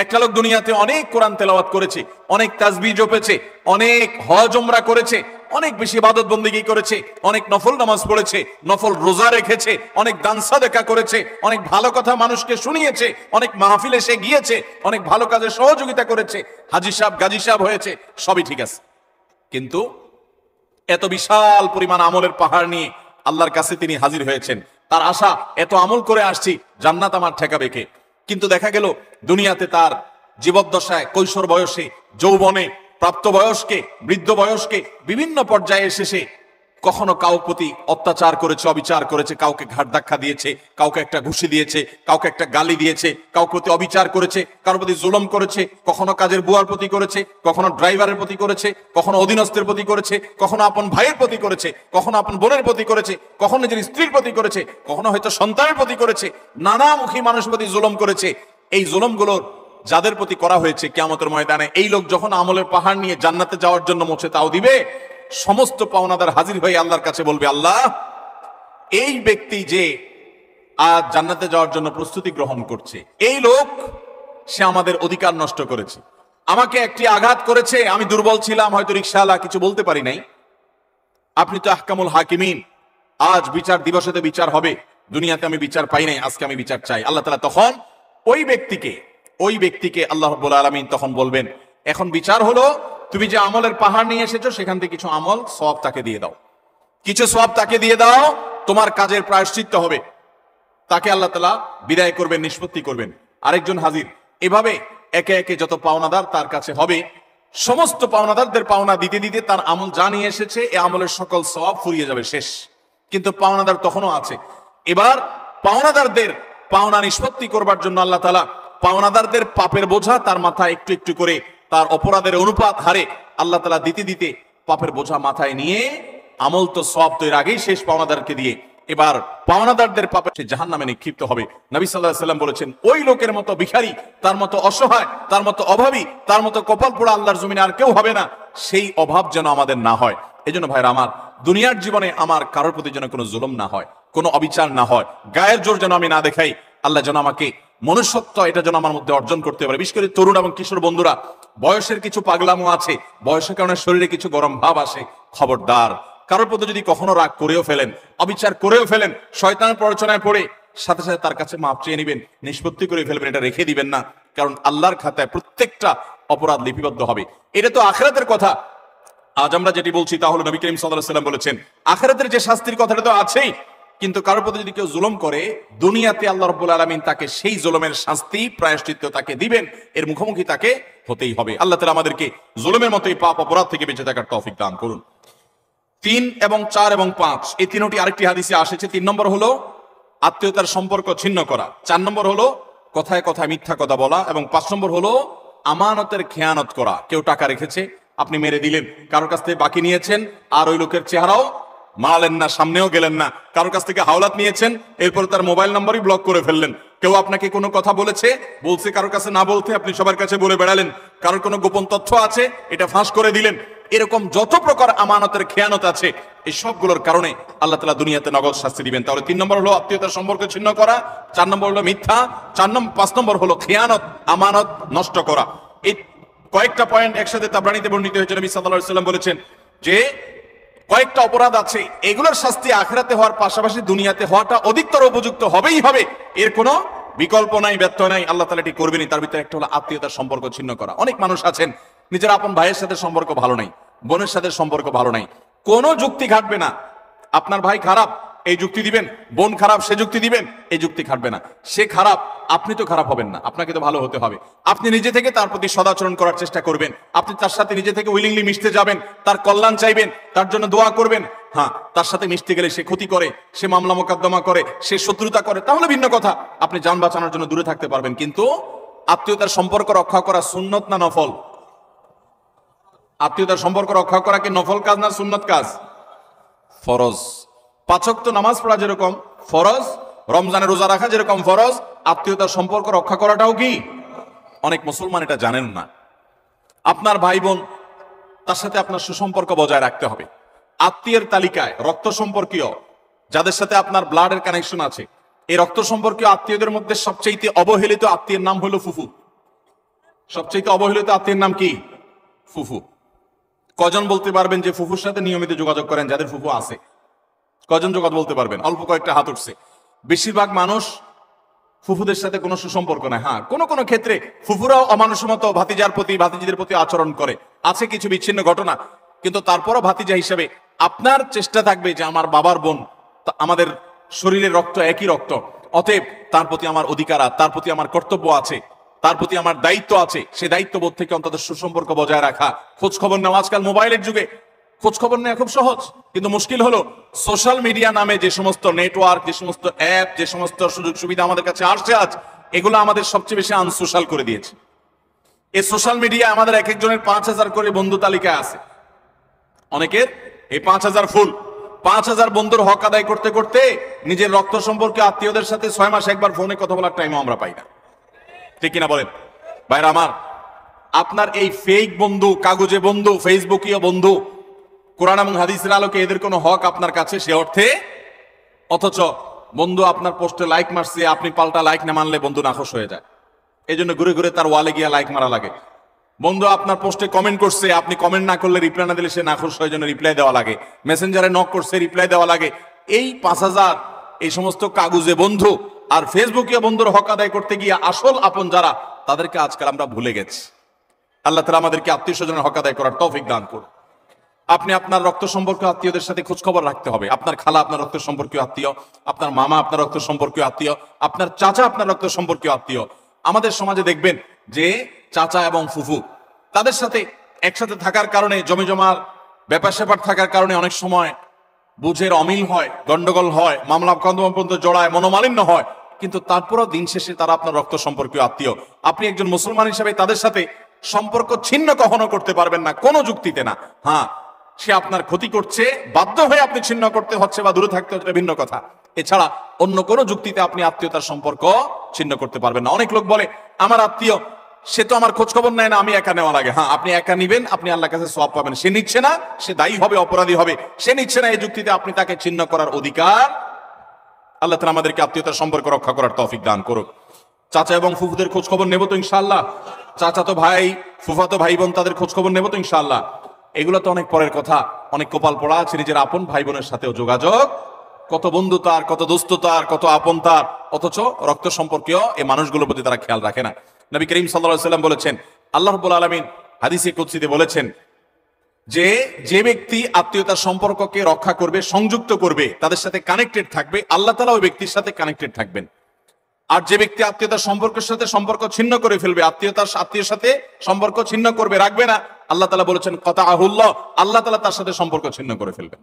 একটা লোক দুনিয়াতে অনেক কোরআন তেলাওয়াত করেছে, অনেক তাসবিহ জপেছে, অনেক হজ উমরা করেছে, অনেক বেশি ইবাদত বন্দেগী করেছে, অনেক নফল নামাজ পড়েছে, নফল রোজা রেখেছে, অনেক দান সাদেকা করেছে, অনেক ভালো কথা মানুষকে শুনিয়েছে, অনেক মাহফিলে সে গিয়েছে, অনেক ভালো কাজে সহযোগিতা করেছে, হাজী সাহেব গাজী সাহেব হয়েছে, সবই ঠিক আছে। কিন্তু এত বিশাল পরিমাণ আমলের পাহাড় নিয়ে আল্লাহর কাছে তিনি হাজির হয়েছেন, তার আশা এত আমল করে আসছি জান্নাত আমার ঠেকাবে কে? কিন্তু দেখা গেল দুনিয়াতে তার জীবদ্দশায়, কৈশোর বয়সে, যৌবনে, প্রাপ্ত বয়স্কে, বৃদ্ধ বয়স্কে, বিভিন্ন পর্যায়ে এসে সে কখনো কাউ প্রতি অত্যাচার করেছে, অবিচার করেছে, কাউকে ঘাট ধাক্কা দিয়েছে, কাউকে একটা ঘুষি দিয়েছে, কাউকে একটা গালি দিয়েছে, কাউকে প্রতি অবিচার করেছে, কারোর প্রতি জুলুম করেছে, কখনো কাজের বুয়ার প্রতি করেছে, কখনো ড্রাইভারের প্রতি করেছে, কখনো অধীনস্থের প্রতি করেছে, কখনো আপন ভাইয়ের প্রতি করেছে, কখনো আপন বোনের প্রতি করেছে, কখনো নিজের স্ত্রীর প্রতি করেছে, কখনো হয়তো সন্তানের প্রতি করেছে, নানামুখী মানুষের প্রতি জুলুম করেছে। এই জুলুমগুলোর যাদের প্রতি করা হয়েছে, কিয়ামতের ময়দানে এই লোক যখন আমলের পাহাড় নিয়ে জান্নাতে যাওয়ার জন্য মোছে তাও দিবে, সমস্ত পাওনাদার হাজির হয়ে আল্লাহর কাছে বলবে, আল্লাহ, এই ব্যক্তি যে আজ জান্নাতে যাওয়ার জন্য প্রস্তুতি গ্রহণ করছে, এই লোক সে আমাদের অধিকার নষ্ট করেছে, আমাকে একটি আঘাত করেছে, আমি দুর্বল ছিলাম, হয়তো রিকশাওয়ালা, কিছু বলতে পারি নাই, আপনি তো আহকামুল হাকিমিন, আজ বিচার দিবসেতে বিচার হবে, দুনিয়াতে আমি বিচার পাই নাই, আজকে আমি বিচার চাই। আল্লাহ তাআলা তখন ওই ব্যক্তিকে আল্লাহ রাব্বুল আলামিন তখন বলবেন, এখন বিচার হলো, তুমি যে আমলের পাহাড় নিয়ে এসেছো সেখান থেকে কিছু আমল সওয়াব তাকে দিয়ে দাও, কিছু সওয়াব তাকে দিয়ে দাও, তোমার কাজের প্রায়শ্চিত্ত হবে। তাকে আল্লাহ তাআলা বিদায় করবেন, নিষ্পত্তি করবেন, আরেকজন হাজির। এভাবে একে একে যত পাওনাদার তার কাছে হবে, সমস্ত পাওনাদারদের পাওনা দিতে দিতে তার আমল যা নিয়ে এসেছে এই আমলের সকল সওয়াব ফুরিয়ে যাবে, শেষ। কিন্তু পাওনাদার তখনও আছে। এবার পাওনাদারদের পাওনা নিষ্পত্তি করবার জন্য আল্লাহ তাআলা পাওনাদারদের পাপের বোঝা তার মাথায় একটু একটু করে, তার অপরাধের অনুপাত হারে আল্লাহ তাআলা দিতে দিতে পাপের বোঝা মাথায় নিয়ে, আমল তো সওয়াব তো এর আগেই শেষ পাওনাদারকে দিয়ে, এবার পাওনাদারদের পাপে সে জাহান্নামে নিক্ষিপ্ত হবে। নবী সাল্লাল্লাহু আলাইহি ওয়াসাল্লাম বলেছেন, ওই লোকের মতো ভিখারি, তার মতো অসহায়, তার মতো অভাবী, তার মতো কপাল পোড়া আল্লাহর জমিনে আর কেউ হবে না। সেই অভাব যেন আমাদের না হয়। এজন্য ভাইরা আমার, দুনিয়ার জীবনে আমার কারোর প্রতি যেন কোনো জুলুম না হয়, কোনো অবিচার না হয়, গায়ের জোর যেন আমি না দেখাই। আল্লাহ যেন আমাকে মনুষ্যত্ব এটা যেন আমার মধ্যে অর্জন করতে পারে। বিশেষ করে তরুণ এবং কিশোর বন্ধুরা, বয়সের কিছু পাগলামো আছে, বয়সের কারণে শরীরে কিছু গরম ভাব আসে, খবরদার, কারোর প্রতি যদি কখনো রাগ করেও ফেলেন, অবিচার করেও ফেলেন, শয়তানের প্ররোচনায় পড়ে সাথে সাথে তার কাছে মাপ চেয়ে নেবেন, নিষ্পত্তি করে ফেলবেন, এটা রেখে দিবেন না, কারণ আল্লাহর খাতায় প্রত্যেকটা অপরাধ লিপিবদ্ধ হবে। এটা তো আখিরাতের কথা। আজ আমরা যেটি বলছি তা হলো, নবী করিম সাল্লাল্লাহু আলাইহি ওয়াসাল্লাম বলেছেন, আখিরাতের যে শাস্তির কথাটা তো আছেই, কিন্তু কারোর প্রতি যদি কেউ জুলুম করে, দুনিয়াতে আল্লাহ রাব্বুল আলামিন তাকে সেই জুলুমের শাস্তি প্রায়শ্চিত্ত তাকে দিবেন, এর মুখোমুখি তাকে হতেই হবে। আল্লাহ তাআলা আমাদেরকে জুলুমের মতো এই পাপ অপরাধ থেকে বেঁচে থাকার তৌফিক দান করুন। 3 এবং 4 এবং 5 এই তিনটি আরেকটি হাদিসে আসছে। 3 নম্বর হলো আত্মীয়তার সম্পর্ক ছিন্ন করা, 4 নম্বর হলো কথায় কথায় মিথ্যা কথা বলা, এবং 5 নম্বর হলো আমানতের খেয়ানত করা। কেউ টাকা রেখেছে, আপনি মেরে দিলেন, কারোর কাছ থেকে বাকি নিয়েছেন, আর ওই লোকের চেহারাও মারলেন না, সামনেও গেলেন না, কারোর কাছ থেকে হাওলাত নিয়েছেন, এরপর তার মোবাইল নাম্বারই ব্লক করে ফেললেন। কেউ আপনাকে কোনো কথা বলছে কারোর কাছে না বলতে, আপনি সবার কাছে বলে বেড়ালেন, কারোর কোনো গোপন তথ্য আছে, এটা ফাঁস করে দিলেন। এরকম যত প্রকার আমানতের খেয়ানত আছে, এই সবগুলোর কারণে আল্লাহ তাআলা দুনিয়াতে নগদ শাস্তি দিবেন। তাহলে 3 নম্বর হলো আত্মীয়তার সম্পর্ক ছিন্ন করা, 4 নম্বর হলো মিথ্যা, 5 নম্বর হলো খেয়ানত, আমানত নষ্ট করা। এই কয়েকটা পয়েন্ট একসাথে তাবরানীতে বর্ণিত হয়েছে। নবী সাল্লাল্লাহু আলাইহি ওয়াসাল্লাম বলেছেন যে কয়েকটা অপরাধ আছে, এগুলোর শাস্তি আখিরাতে হওয়ার পাশাপাশি দুনিয়াতে হওয়াটা অধিকতর উপযুক্ত হবেই হবে, এর কোনো বিকল্প নাই, ব্যর্থ নাই, আল্লাহ তাআলা এটি করবেনই। তার ভিতরে একটা হলো আত্মীয়তার সম্পর্ক ছিন্ন করা। অনেক মানুষ আছেন, নিজের আপন ভাইয়ের সাথে সম্পর্ক ভালো নাই, বোনের সাথে সম্পর্ক ভালো নাই, কোনো যুক্তি খাটবে না। আপনার ভাই খারাপ, এই যুক্তি দিবেন, বোন খারাপ, সে যুক্তি দিবেন, এই যুক্তি খাটবে না। সে খারাপ, আপনি তো খারাপ হবেন না, আপনাকে তো ভালো হতে হবে। আপনি নিজে থেকে তার প্রতি সদাচরণ করার চেষ্টা করবেন, আপনি তার সাথে নিজে থেকে উইলিংলি মিশতে যাবেন, তার কল্যাণ চাইবেন, তার জন্য দোয়া করবেন। হ্যাঁ, তার সাথে মিশতে গেলে সে ক্ষতি করে, সে মামলা মোকদ্দমা করে, সে শত্রুতা করে, তাহলে ভিন্ন কথা, আপনি জান বাঁচানোর জন্য দূরে থাকতে পারবেন। কিন্তু আত্মীয়তার সম্পর্ক রক্ষা করা সুন্নত না নফল? আত্মীয়তার সম্পর্ক রক্ষা করা কি নফল কাজ না সুন্নত কাজ? ফরজ। 5 ওয়াক্ত নামাজ পড়া যেরকম ফরজ, রমজানের রোজা রাখা যেরকম ফরজ, আত্মীয়তার সম্পর্ক রক্ষা করাটাও কি? অনেক মুসলমান এটা জানেন না। আপনার ভাই বোন, তার সাথে আপনার সুসম্পর্ক বজায় রাখতে হবে। আত্মীয়ের তালিকায় রক্ত সম্পর্কীয় যাদের সাথে আপনার ব্লাডের কানেকশন আছে, এই রক্ত সম্পর্কীয় আত্মীয়দের মধ্যে সবচেয়ে অবহেলিত আত্মীয়ের নাম হলো ফুফু। সবচেয়ে অবহেলিত আত্মীয়ের নাম কি? ফুফু। কজন বলতে পারবেন যে ফুফুর সাথে নিয়মিত যোগাযোগ করেন? যাদের ফুফু আছে কজন যোগাযোগ বলতে পারবেন? অল্প কয়েকটা হাত উঠছে। বেশিরভাগ মানুষ ফুফুদের সাথে কোনো সুসম্পর্ক নাই। হ্যাঁ, কোনো কোনো ক্ষেত্রে ফুফুরাও অমানুষের মতো ভাতিজার প্রতি, ভাতিজিদের প্রতি আচরণ করে, আছে কিছু বিচ্ছিন্ন ঘটনা, কিন্তু তারপরও ভাতিজা হিসেবে আপনার চেষ্টা থাকবে যে আমার বাবার বোন, আমাদের শরীরের রক্ত একই রক্ত, অতএব তার প্রতি আমার অধিকার, তার প্রতি আমার কর্তব্য আছে, তার প্রতি আমার দায়িত্ব আছে। সেই দায়িত্ববোধ থেকে অন্তত সুসম্পর্ক বজায় রাখা, খোঁজ খবর নেওয়া। আজকাল মোবাইলের যুগে খোঁজ খবর নেওয়া খুব সহজ, কিন্তু মুশকিল হলো সোশ্যাল মিডিয়া নামে যে সমস্ত নেটওয়ার্ক, যে সমস্ত অ্যাপ, যে সমস্ত সুযোগ সুবিধা আমাদের কাছে আসছে আজ, এগুলো আমাদের সবচেয়ে বেশি আনসোশ্যাল করে দিয়েছে। এই সোশ্যাল মিডিয়া আমাদের এক একজনের 5,000 করে বন্ধু তালিকায় আছে, অনেকের এই 5,000 ফুল। 5,000 বন্ধুর হক আদায় করতে করতে নিজের রক্ত সম্পর্কে আত্মীয়দের সাথে 6 মাস একবার ফোনে কথা বলার টাইমও আমরা পাই না, ঠিক কিনা বলেন ভাইরা আমার? আপনার এই ফেক বন্ধু, কাগজে বন্ধু, ফেসবুকীয় বন্ধু, কোরআন এবং হাদিসের আলোকে এদের কোনো হক আপনার কাছে সে অর্থে, অথচ বন্ধু আপনার পোস্টে লাইক মারছে, আপনি পাল্টা লাইক না মানলে বন্ধু নাখোশ হয়ে যায়, এই জন্য ঘুরে ঘুরে তার ওয়ালে গিয়া লাইক মারা লাগে। বন্ধু আপনার পোস্টে কমেন্ট করছে, আপনি কমেন্ট না করলে, রিপ্লাই না দিলে সে নাখোশ হয়, জন্য রিপ্লাই দেওয়া লাগে। মেসেঞ্জারে নক করছে, রিপ্লাই দেওয়া লাগে। এই 5,000 এই সমস্ত কাগজে বন্ধু আর ফেসবুকে বন্ধুর হক আদায় করতে গিয়ে আসল আপন যারা, তাদেরকে আজকাল আমরা ভুলে গেছি। আল্লাহ তাআলা আমাদেরকে আত্মীয় স্বজনের হক আদায় করার তৌফিক দান করুন। আপনি আপনার রক্ত সম্পর্কীয় আত্মীয়দের সাথে খোঁজ খবর রাখতে হবে। আপনার খালা আপনার রক্ত সম্পর্কীয় আত্মীয়, আপনার মামা আপনার রক্ত সম্পর্কীয় আত্মীয়, আপনার চাচা আপনার রক্ত সম্পর্কীয় আত্মীয়। আমাদের সমাজে দেখবেন যে চাচা এবং ফুফু, তাদের সাথে একসাথে থাকার কারণে, জমি জমার ব্যাপার স্যাপার থাকার কারণে অনেক সময় বুঝের অমিল হয়, গন্ডগোল হয়, মামলা কদম পর্যন্ত জড়ায়, মনোমালিন্য হয়, কিন্তু তারপরও দিন শেষে তারা আপনার রক্ত সম্পর্কীয় আত্মীয়। আপনি একজন মুসলমান হিসেবে তাদের সাথে সম্পর্ক ছিন্ন কখনো করতে পারবেন না, কোনো যুক্তিতে না। হ্যাঁ, সে আপনার ক্ষতি করছে, বাধ্য হয়ে আপনি ছিন্ন করতে হচ্ছে বা দূরে থাকতে হচ্ছে, ভিন্ন কথা। এছাড়া অন্য কোনো যুক্তিতে আপনি আত্মীয়তার সম্পর্ক ছিন্ন করতে পারবেন না। অনেক লোক বলে আমার আত্মীয়, সে তো আমার খোঁজ খবর নেয় না, আমি একা নেওয়া লাগে। হ্যাঁ, আপনি একা নিবেন, আপনি আল্লাহর কাছে সওয়াব পাবেন। সে নিচ্ছে না, সে দায়ী হবে, অপরাধী হবে। সে নিচ্ছে না, এই যুক্তিতে আপনি তাকে ছিন্ন করার অধিকার। আল্লাহ তাআলা আমাদেরকে আত্মীয়তার সম্পর্ক রক্ষা করার তৌফিক দান করুক। চাচা এবং ফুফুদের খোঁজ খবর নেব তো ইনশাআল্লাহ। চাচা তো ভাই, ফুফাতো ভাই বোন, তাদের খোঁজ খবর নেব তো ইনশাআল্লাহ। এগুলো তো অনেক পরের কথা। অনেক কপাল পড়া আছে নিজের আপন ভাই বোনের সাথেও যোগাযোগ, কত বন্ধু তার, কত দোস্ত তার, কত আপন তার, অথচ রক্ত সম্পর্কীয় এই মানুষগুলোর প্রতি তারা খেয়াল রাখে না। নবী করিম সাল্লাল্লাহু আলাইহি ওয়াসাল্লাম বলেছেন, আল্লাহ রাব্বুল আলামিন হাদিসে কুদসিতে বলেছেন যে, যে ব্যক্তি আত্মীয়তার সম্পর্ককে রক্ষা করবে, সংযুক্ত করবে, তাদের সাথে কানেক্টেড থাকবে, আল্লাহ তাআলা ওই ব্যক্তির সাথে কানেক্টেড থাকবেন। আর যে ব্যক্তি আত্মীয়তার সম্পর্কের সাথে সম্পর্ক ছিন্ন করে ফেলবে, আত্মীয়ের সাথে সম্পর্ক ছিন্ন করবে, রাখবে না, আল্লাহ তাআলা বলেছেন কাতাআহুল্লাহ, আল্লাহ তাআলা তার সাথে সম্পর্ক ছিন্ন করে ফেলবেন।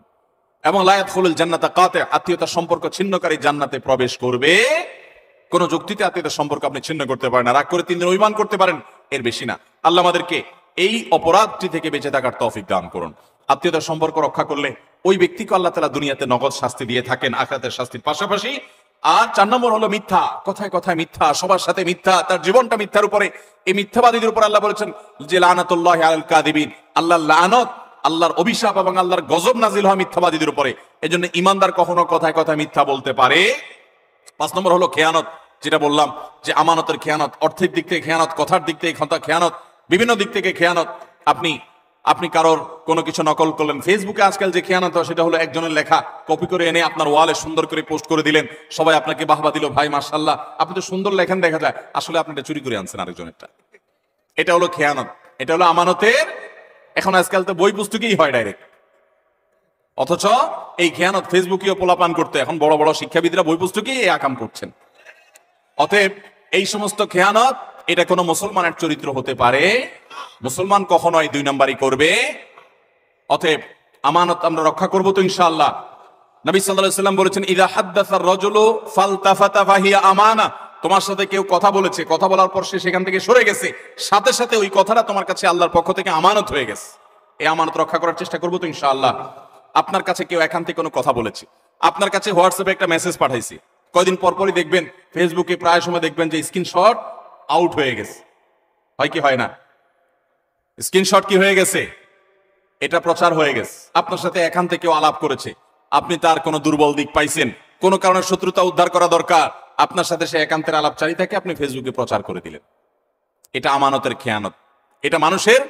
এবং লা ইয়াদখুলুল জান্নাতা কাতি, আত্মীয়তার সম্পর্ক ছিন্নকারী জান্নাতে প্রবেশ করবে। কোন যুক্তিতে আত্মীয়তার সম্পর্ক আপনি ছিন্ন করতে পারেন না। রাগ করে 3 দিন অভিমান করতে পারেন, এর বেশি না। আল্লাহ আমাদেরকে এই অপরাধটি থেকে বেঁচে থাকার তৌফিক দান করুন। আত্মীয়তার সম্পর্ক রক্ষা করলে ওই ব্যক্তিকে আল্লাহ তাআলা দুনিয়াতে নগদ শাস্তি দিয়ে থাকেন, আখিরাতের শাস্তির পাশাপাশি। আর 4 নম্বর হলো মিথ্যা, কথায় কথায় মিথ্যা, সবার সাথে মিথ্যা, তার জীবনটা মিথ্যার উপরে। এই মিথ্যাবাদীদের উপর আল্লাহ বলেছেন যে লানাতুল্লাহি আলাল কাযিবিন, আল্লাহর লানত, আল্লাহর অভিশাপ এবং আল্লাহর গজব নাজিল হয় মিথ্যাবাদীদের উপরে। এজন্য ইমানদার কখনো কথায় কথায় মিথ্যা বলতে পারে। 5 নম্বর হলো খেয়ানত, যেটা বললাম যে আমানতের খেয়ানত, অর্থের দিক থেকে খেয়ানত, কথার দিক থেকে খেয়ানত, বিভিন্ন দিক থেকে খেয়ানত। আপনি কারোর কোনো কিছু নকল করলেন। ফেসবুকে আজকাল যে খেয়ানত হয় সেটা হলো একজনের লেখা কপি করে এনে আপনার ওয়ালে সুন্দর করে পোস্ট করে দিলেন, সবাই আপনাকে বাহবা দিল, ভাই মাশাআল্লাহ আপনি তো সুন্দর লেখেন, দেখা যায় আসলে আপনি এটা চুরি করে আনছেন আরেকজনেরটা। এটা হলো খেয়ানত, এটা হলো আমানতের। এখন আজকাল তো বই পুস্তকেই হয় ডাইরেক্ট, অথচ এই খেয়ানত ফেসবুকেও পোলাপান করতে এখন বড় বড় শিক্ষাবিদরা বই পুস্তকেই এই আকাম করছেন। অতএব এই সমস্ত খেয়ানত, এটা কোনো মুসলমানের চরিত্র হতে পারে? মুসলমান কখনোই 2 নাম্বারই করবে। অতএব আমানত আমরা রক্ষা করব তো ইনশাআল্লাহ। নবী সাল্লাল্লাহু আলাইহি ওয়াসাল্লাম বলেছেন, ইযা হাদ্দাসা আর-রাজুলু ফালতাফাতা ফাহিয়া আমানা। তোমার সাথে কেউ কথা বলেছে, কথা বলার পর সে সেখান থেকে সরে গেছে, সাথে সাথে ওই কথাটা তোমার কাছে আল্লাহর পক্ষ থেকে আমানত হয়ে গেছে। এই আমানত রক্ষা করার চেষ্টা করব তো ইনশাআল্লাহ। আপনার কাছে কেউ এখান থেকে কোনো কথা বলেছে, আপনার কাছে হোয়াটসঅ্যাপে একটা মেসেজ পাঠাইছে, কয়দিন পরপরই দেখবেন ফেসবুকে প্রায় সময় দেখবেন যে স্ক্রিনশট আউট হয়ে গেছে, হয় কি হয় না? স্ক্রিনশট কি হয়ে গেছে? এটা প্রচার হয়ে গেছে। আপনার সাথে এখান থেকেও আলাপ করেছে, আপনি তার কোনো দুর্বল দিক পাইছেন, কোনো কারণে শত্রুতা উদ্ধার করা দরকার, আপনার সাথে সে একান্তের আলাপচারী থাকে, আপনি ফেসবুকে প্রচার করে দিলেন। এটা আমানতের খেয়ানত, এটা মানুষের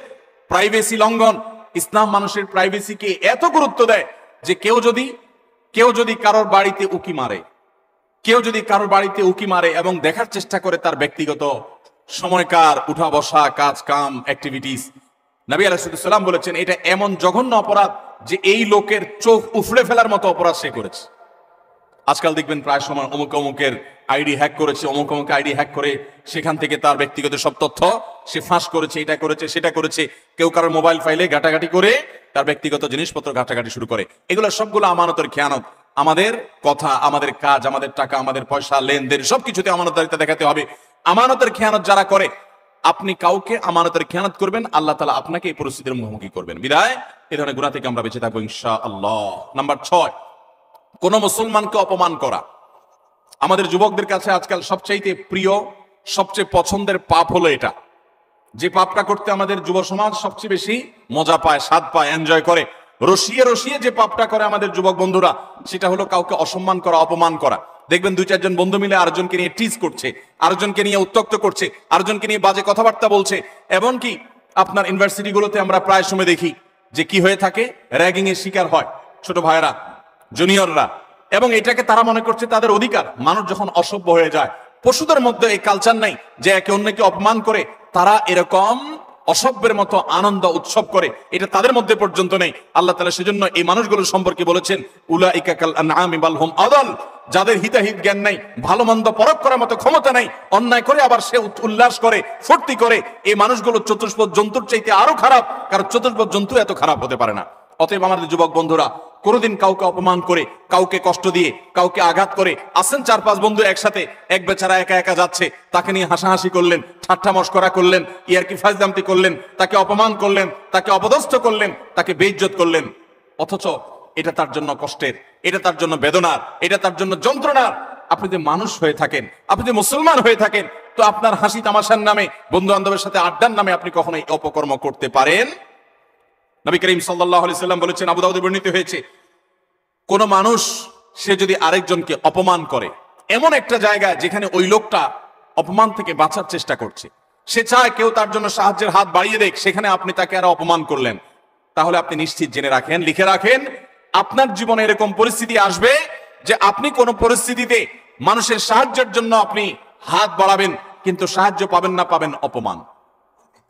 প্রাইভেসি লঙ্ঘন। ইসলাম মানুষের প্রাইভেসিকে এত গুরুত্ব দেয় যে কেউ যদি কারোর বাড়িতে উকি মারে, এবং দেখার চেষ্টা করে তার ব্যক্তিগত সময়কার উঠা বসা, কাজ কাম, অ্যাক্টিভিটিস, নবী আলাইহিস সালাম বলেছেন এটা এমন জঘন্য অপরাধ যে এই লোকের চোখ উফড়ে ফেলার মতো অপরাধ সে করেছে। আজকাল দেখবেন প্রায় সময় অমুকের আইডি হ্যাক করেছে, অমুক আইডি হ্যাক করে সেখান থেকে তার ব্যক্তিগত সব তথ্য সে ফাঁস করেছে, এটা করেছে সেটা করেছে। কেউ কারোর মোবাইল ফাইলে ঘাটাঘাটি করে তার ব্যক্তিগত জিনিসপত্র ঘাটাঘাটি শুরু করে। এগুলো সবগুলো আমানতের খেয়ানত। আমাদের কথা, আমাদের কাজ, আমাদের টাকা, আমাদের পয়সা, লেনদেন সবকিছুতে আমানতদারিতা দেখাতে হবে। আমানতের খেয়ানত যারা করে, আপনি কাউকে আমানতের খেয়ানত করবেন, আল্লাহ তাআলা আপনাকে এই পরিস্থিতির মুখোমুখি করবেন। বিদায় এই ধরনের গুনাহ থেকে আমরা বেঁচে থাকবো ইনশাআল্লাহ। নাম্বার 6, কোন মুসলমানকে অপমান করা। আমাদের যুবকদের কাছে আজকাল সবচাইতে প্রিয়, সবচেয়ে পছন্দের পাপ হলো এটা। যে পাপটা করতে আমাদের যুব সমাজ সবচেয়ে বেশি মজা পায়, স্বাদ পায়, এনজয় করে, রসিয়ে রসিয়ে যে পাপটা করে আমাদের যুবক বন্ধুরা, সেটা হলো কাউকে অসম্মান করা, অপমান করা। দেখবেন 2-4 জন বন্ধু মিলে আরেকজনকে নিয়ে টিজ করছে, আরেকজনকে নিয়ে উত্ত্যক্ত করছে, আরেকজনকে নিয়ে বাজে কথাবার্তা বলছে। এমনকি আপনার ইউনিভার্সিটিগুলোতে আমরা প্রায় সময় দেখি যে কি হয়ে থাকে, র্যাগিং এর শিকার হয় ছোট ভাইয়েরা, জুনিয়ররা, এবং এটাকে তারা মনে করছে তাদের অধিকার। মানুষ যখন অসভ্য হয়ে যায়, পশুদের মধ্যে এই কালচার নাই যে একে অন্যকে অপমান করে তারা এরকম অসভ্যের মতো আনন্দ উৎসব করে, এটা তাদের মধ্যে পর্যন্ত নেই। আল্লাহ তাআলা সেজন্য এই মানুষগুলো সম্পর্কে বলেছেন, উলাইকা কাল আনআমি বাল হুম আদাল। যাদের হিতাহিত জ্ঞান নাই, ভালো মন্দ পরখ করার মতো ক্ষমতা নাই, অন্যায় করে আবার সে উল্লাস করে, ফুর্তি করে, এই মানুষগুলো চতুষ্পদ জন্তুর চাইতে আরো খারাপ, কারণ চতুষ্পদ জন্তু এত খারাপ হতে পারে না। অতএব আমাদের যুবক বন্ধুরা, কোনোদিন কাউকে অপমান করে, কাউকে কষ্ট দিয়ে, কাউকে আঘাত করে, আসেন 4-5 বন্ধু একসাথে, এক বেচারা একা একা যাচ্ছে, তাকে নিয়ে হাসাহাসি করলেন, ঠাট্টা মশকরা করলেন, ইয়ারকি ফাজলামতি করলেন, তাকে অপমান করলেন, তাকে অপদস্থ করলেন, তাকে বেইজ্জত করলেন, অথচ এটা তার জন্য কষ্টের, এটা তার জন্য বেদনার, এটা তার জন্য যন্ত্রণার। আপনি যে মানুষ হয়ে থাকেন, আপনি যে মুসলমান হয়ে থাকেন, তো আপনার হাসি তামাশার নামে, বন্ধু বান্ধবের সাথে আড্ডার নামে আপনি কখনো এই অপকর্ম করতে পারেন? নবী করিম সাল্লাল্লাহু আলাইহি সাল্লাম বলেছেন, আবু দাউদে বর্ণিত হয়েছে, কোন মানুষ সে যদি আরেকজনকে অপমান করে এমন একটা জায়গায় যেখানে ওই লোকটা অপমান থেকে বাঁচার চেষ্টা করছে, সে চায় কেউ তার জন্য সাহায্যের হাত বাড়িয়ে দেখ, সেখানে আপনি তাকে আরো অপমান করলেন, তাহলে আপনি নিশ্চিত জেনে রাখেন, লিখে রাখেন, আপনার জীবনে এরকম পরিস্থিতি আসবে যে আপনি কোন পরিস্থিতিতে মানুষের সাহায্যের জন্য আপনি হাত বাড়াবেন, কিন্তু সাহায্য পাবেন না, পাবেন অপমান।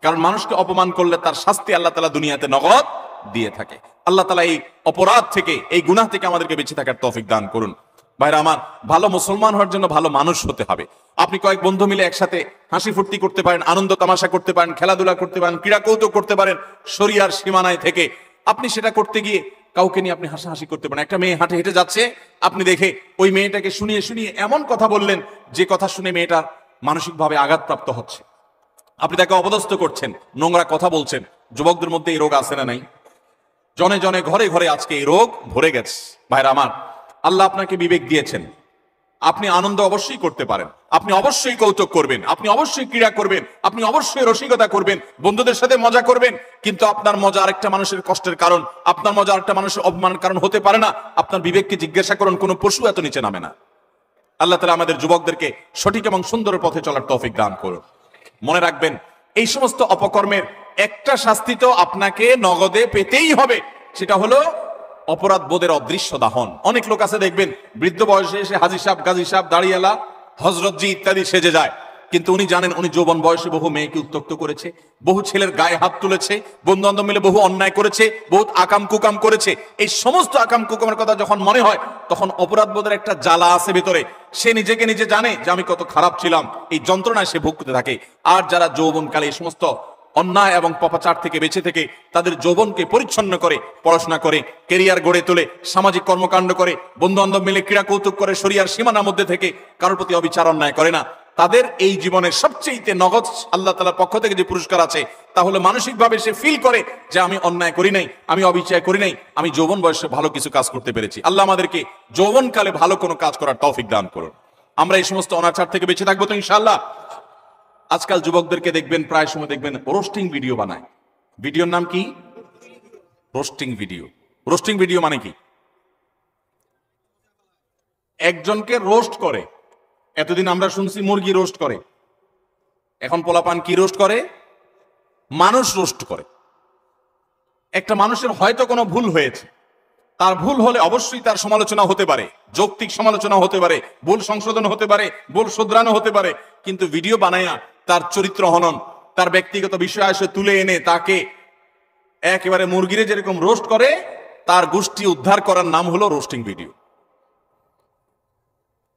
কারণ মানুষকে অপমান করলে তার শাস্তি আল্লাহ তাআলা দুনিয়াতে নগদ দিয়ে থাকে। আল্লাহ তাআলা এই অপরাধ থেকে, এই গুনাহ থেকে আমাদেরকে বেঁচে থাকার তৌফিক দান করুন। ভাইরা আমার, ভালো মুসলমান হওয়ার জন্য ভালো মানুষ হতে হবে। আপনি কয়েক বন্ধু মিলে একসাথে হাসি ফুর্তি করতে পারেন, আনন্দ তামাশা করতে পারেন, খেলাধুলা করতে পারেন, ক্রীড়া কৌতুক করতে পারেন, শরিয়ার সীমানায় থেকে আপনি সেটা করতে গিয়ে কাউকে নিয়ে আপনি হাসাহাসি করতে পারেন। একটা মেয়ে হাঁটে হেঁটে যাচ্ছে, আপনি দেখে ওই মেয়েটাকে শুনিয়ে শুনিয়ে এমন কথা বললেন যে কথা শুনে মেয়েটার মানসিকভাবে আঘাতপ্রাপ্ত হচ্ছে, আপনি তাকে অপদস্থ করছেন, নোংরা কথা বলছেন। যুবকদের মধ্যে এই রোগ আছে না নাই? জনে জনে ঘরে ঘরে আজকে এই রোগ ভরে গেছে। ভাইরা আমার, আল্লাহ আপনাকে বিবেক দিয়েছেন, আপনি আনন্দ অবশ্যই করতে পারেন, আপনি অবশ্যই কৌতুক করবেন, আপনি অবশ্যই ক্রীড়া করবেন, আপনি অবশ্যই রসিকতা করবেন, বন্ধুদের সাথে মজা করবেন, কিন্তু আপনার মজা আরেকটা মানুষের কষ্টের কারণ, আপনার মজা আরেকটা মানুষের অপমানের কারণ হতে পারে না। আপনার বিবেককে জিজ্ঞাসা করুন, কোন পশু এত নিচে নামে না। আল্লাহ তাআলা আমাদের যুবকদেরকে সঠিক এবং সুন্দর পথে চলার তৌফিক দান করুন। মনে রাখবেন, এই সমস্ত অপকর্মের একটা শাস্তি তো আপনাকে নগদে পেতেই হবে, সেটা হলো অপরাধ বোধের অদৃশ্য দাহন। অনেক লোক আছে দেখবেন, বৃদ্ধ বয়সে এসে হাজী সাহেব, গাজী সাহেব, দাড়িয়ালা, হযরতজি ইত্যাদি সেজে যায়, কিন্তু উনি জানেন উনি যৌবন বয়সে বহু মেয়েকে উত্ত্যক্ত করেছে, বহু ছেলের গায়ে হাত তুলেছে, বন্ধু বান্ধব মিলে বহু অন্যায় করেছে, বহুত আকাম কুকাম করেছে। এই সমস্ত আকাম কুকামের কথা যখন মনে হয়, তখন অপরাধ বোধের একটা জ্বালা আছে ভেতরে, সে নিজেকে নিজে জানে যে আমি কত খারাপ ছিলাম, এই যন্ত্রণায় সে ভুগতে থাকে। আর যারা যৌবনকালে এই সমস্ত অন্যায় এবং পাপাচার থেকে বেঁচে থেকে তাদের যৌবনকে পরিচ্ছন্ন করে, পড়াশোনা করে, কেরিয়ার গড়ে তোলে, সামাজিক কর্মকাণ্ড করে, বন্ধু বান্ধব মিলে ক্রীড়া কৌতুক করে, শরিয়ার সীমানার মধ্যে থেকে কারোর প্রতি অবিচার অন্যায় করে না, তাদের এই জীবনের সবচেয়ে নগদ আল্লাহ তাআলার পক্ষ থেকে যে পুরস্কার আছে, তাহলে মানসিকভাবে সে ফিল করে যে আমি অন্যায় করি নাই, আমি অবিচার করি নাই, আমি যৌবন বয়সে ভালো কিছু কাজ করতে পেরেছি। আল্লাহ আমাদেরকে যৌবনকালে ভালো কোনো কাজ করার তৌফিক দান করুন। আমরা এই সমস্ত অনাচার থেকে বেঁচে থাকবো তো ইনশাআল্লাহ। আজকাল যুবকদেরকে দেখবেন, প্রায় সময় দেখবেন রোস্টিং ভিডিও বানায়। ভিডিওর নাম কি? Roasting video. রোস্টিং ভিডিও মানে কি? একজনকে রোস্ট করে। এতদিন আমরা শুনছি মুরগি রোস্ট করে, এখন পোলাপান কি রোস্ট করে? মানুষ রোস্ট করে। একটা মানুষের হয়তো কোনো ভুল হয়েছে, তার ভুল হলে অবশ্যই তার সমালোচনা হতে পারে, যৌক্তিক সমালোচনা হতে পারে, ভুল সংশোধন হতে পারে, ভুল শুধরানো হতে পারে, কিন্তু ভিডিও বানায়া তার চরিত্র হনন, তার ব্যক্তিগত বিষয় এসে তুলে এনে তাকে একেবারে মুরগিরে যেরকম রোস্ট করে, তার গোষ্ঠী উদ্ধার করার নাম হলো রোস্টিং ভিডিও।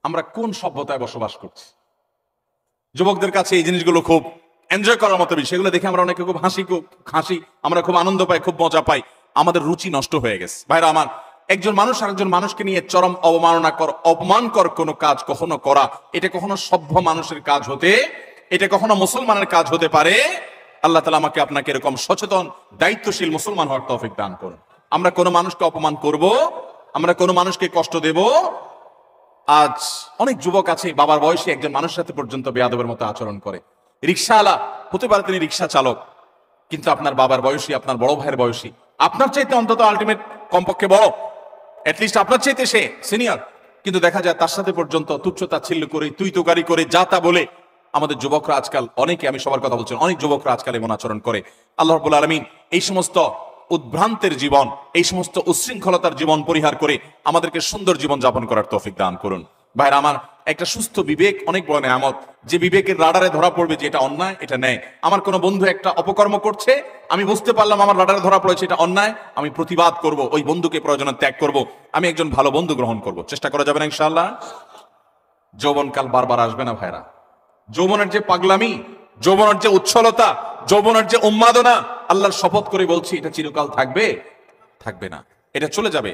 আমরা কোন সভ্যতায় বসবাস করছি? যুবকদের কাছে এই জিনিসগুলো খুব এনজয় করার মতো বিষয়, এগুলো দেখে আমরা অনেকে খুব হাসি আমরা খুব আনন্দ পাই, খুব মজা পাই, আমাদের রুচি নষ্ট হয়ে গেছে। ভাইরা আমার, একজন মানুষ আরেকজন মানুষকে নিয়ে চরম অপমানকর কোনো কাজ কখনো করা, এটা কখনো সভ্য মানুষের কাজ এটা কখনো মুসলমানের কাজ হতে পারে। আল্লাহ তাআলা আমাকে আপনাকে এরকম সচেতন দায়িত্বশীল মুসলমান হওয়ার তৌফিক দান করুন। আমরা কোনো মানুষকে অপমান করব, আমরা কোনো মানুষকে কষ্ট দেব। আজ অনেক যুবক আছে বাবার বয়সী একজন মানুষের সাথে পর্যন্ত বেয়াদবের মতো আচরণ করে। রিকশাওয়ালা হতে পারে, তিনি রিকশা চালক, কিন্তু আপনার বাবার বয়সী, আপনার বড় ভাইয়ের বয়সী, আপনার চাইতে অন্তত আলটিমেট কমপক্ষে বড়, অ্যাটলিস্ট আপনার চাইতে সে সিনিয়র, কিন্তু দেখা যায় তার সাথে পর্যন্ত তুচ্ছ-তাচ্ছিল্য করে, তুই তোকারি করে, যা তা বলে আমাদের যুবকরা আজকাল অনেকে, আমি সবার কথা বলছি, অনেক যুবকরা আজকাল এমন আচরণ করে। আল্লাহ রাব্বুল আলামিন এই সমস্ত উদ্ভ্রান্তের জীবন, এই সমস্ত উচ্ছৃঙ্খলতার জীবন পরিহার করে আমাদেরকে সুন্দর জীবন যাপন করার তৌফিক দান করুন। ভাইরা আমার, একটা সুস্থ বিবেক অনেক বড় নেয়ামত, যে বিবেকের রাডারে ধরা পড়বে যে এটা অন্যায়, এটা ন্যায়। আমার কোনো বন্ধু একটা অপকর্ম করছে, আমি বুঝতে পারলাম আমার রাডারে ধরা পড়েছে এটা অন্যায়, আমি প্রতিবাদ করব, ওই বন্ধুকে প্রয়োজনে ত্যাগ করব, আমি একজন ভালো বন্ধু গ্রহণ করব। চেষ্টা করা যাবে না ইনশাআল্লাহ? যৌবনকাল বারবার আসবে না ভাইরা। যৌবনের যে পাগলামি, যৌবনের যে উচ্ছলতা, যৌবনের যে উন্মাদনা, আল্লাহর শপথ করে বলছি এটা চিরকাল থাকবে না, এটা চলে যাবে।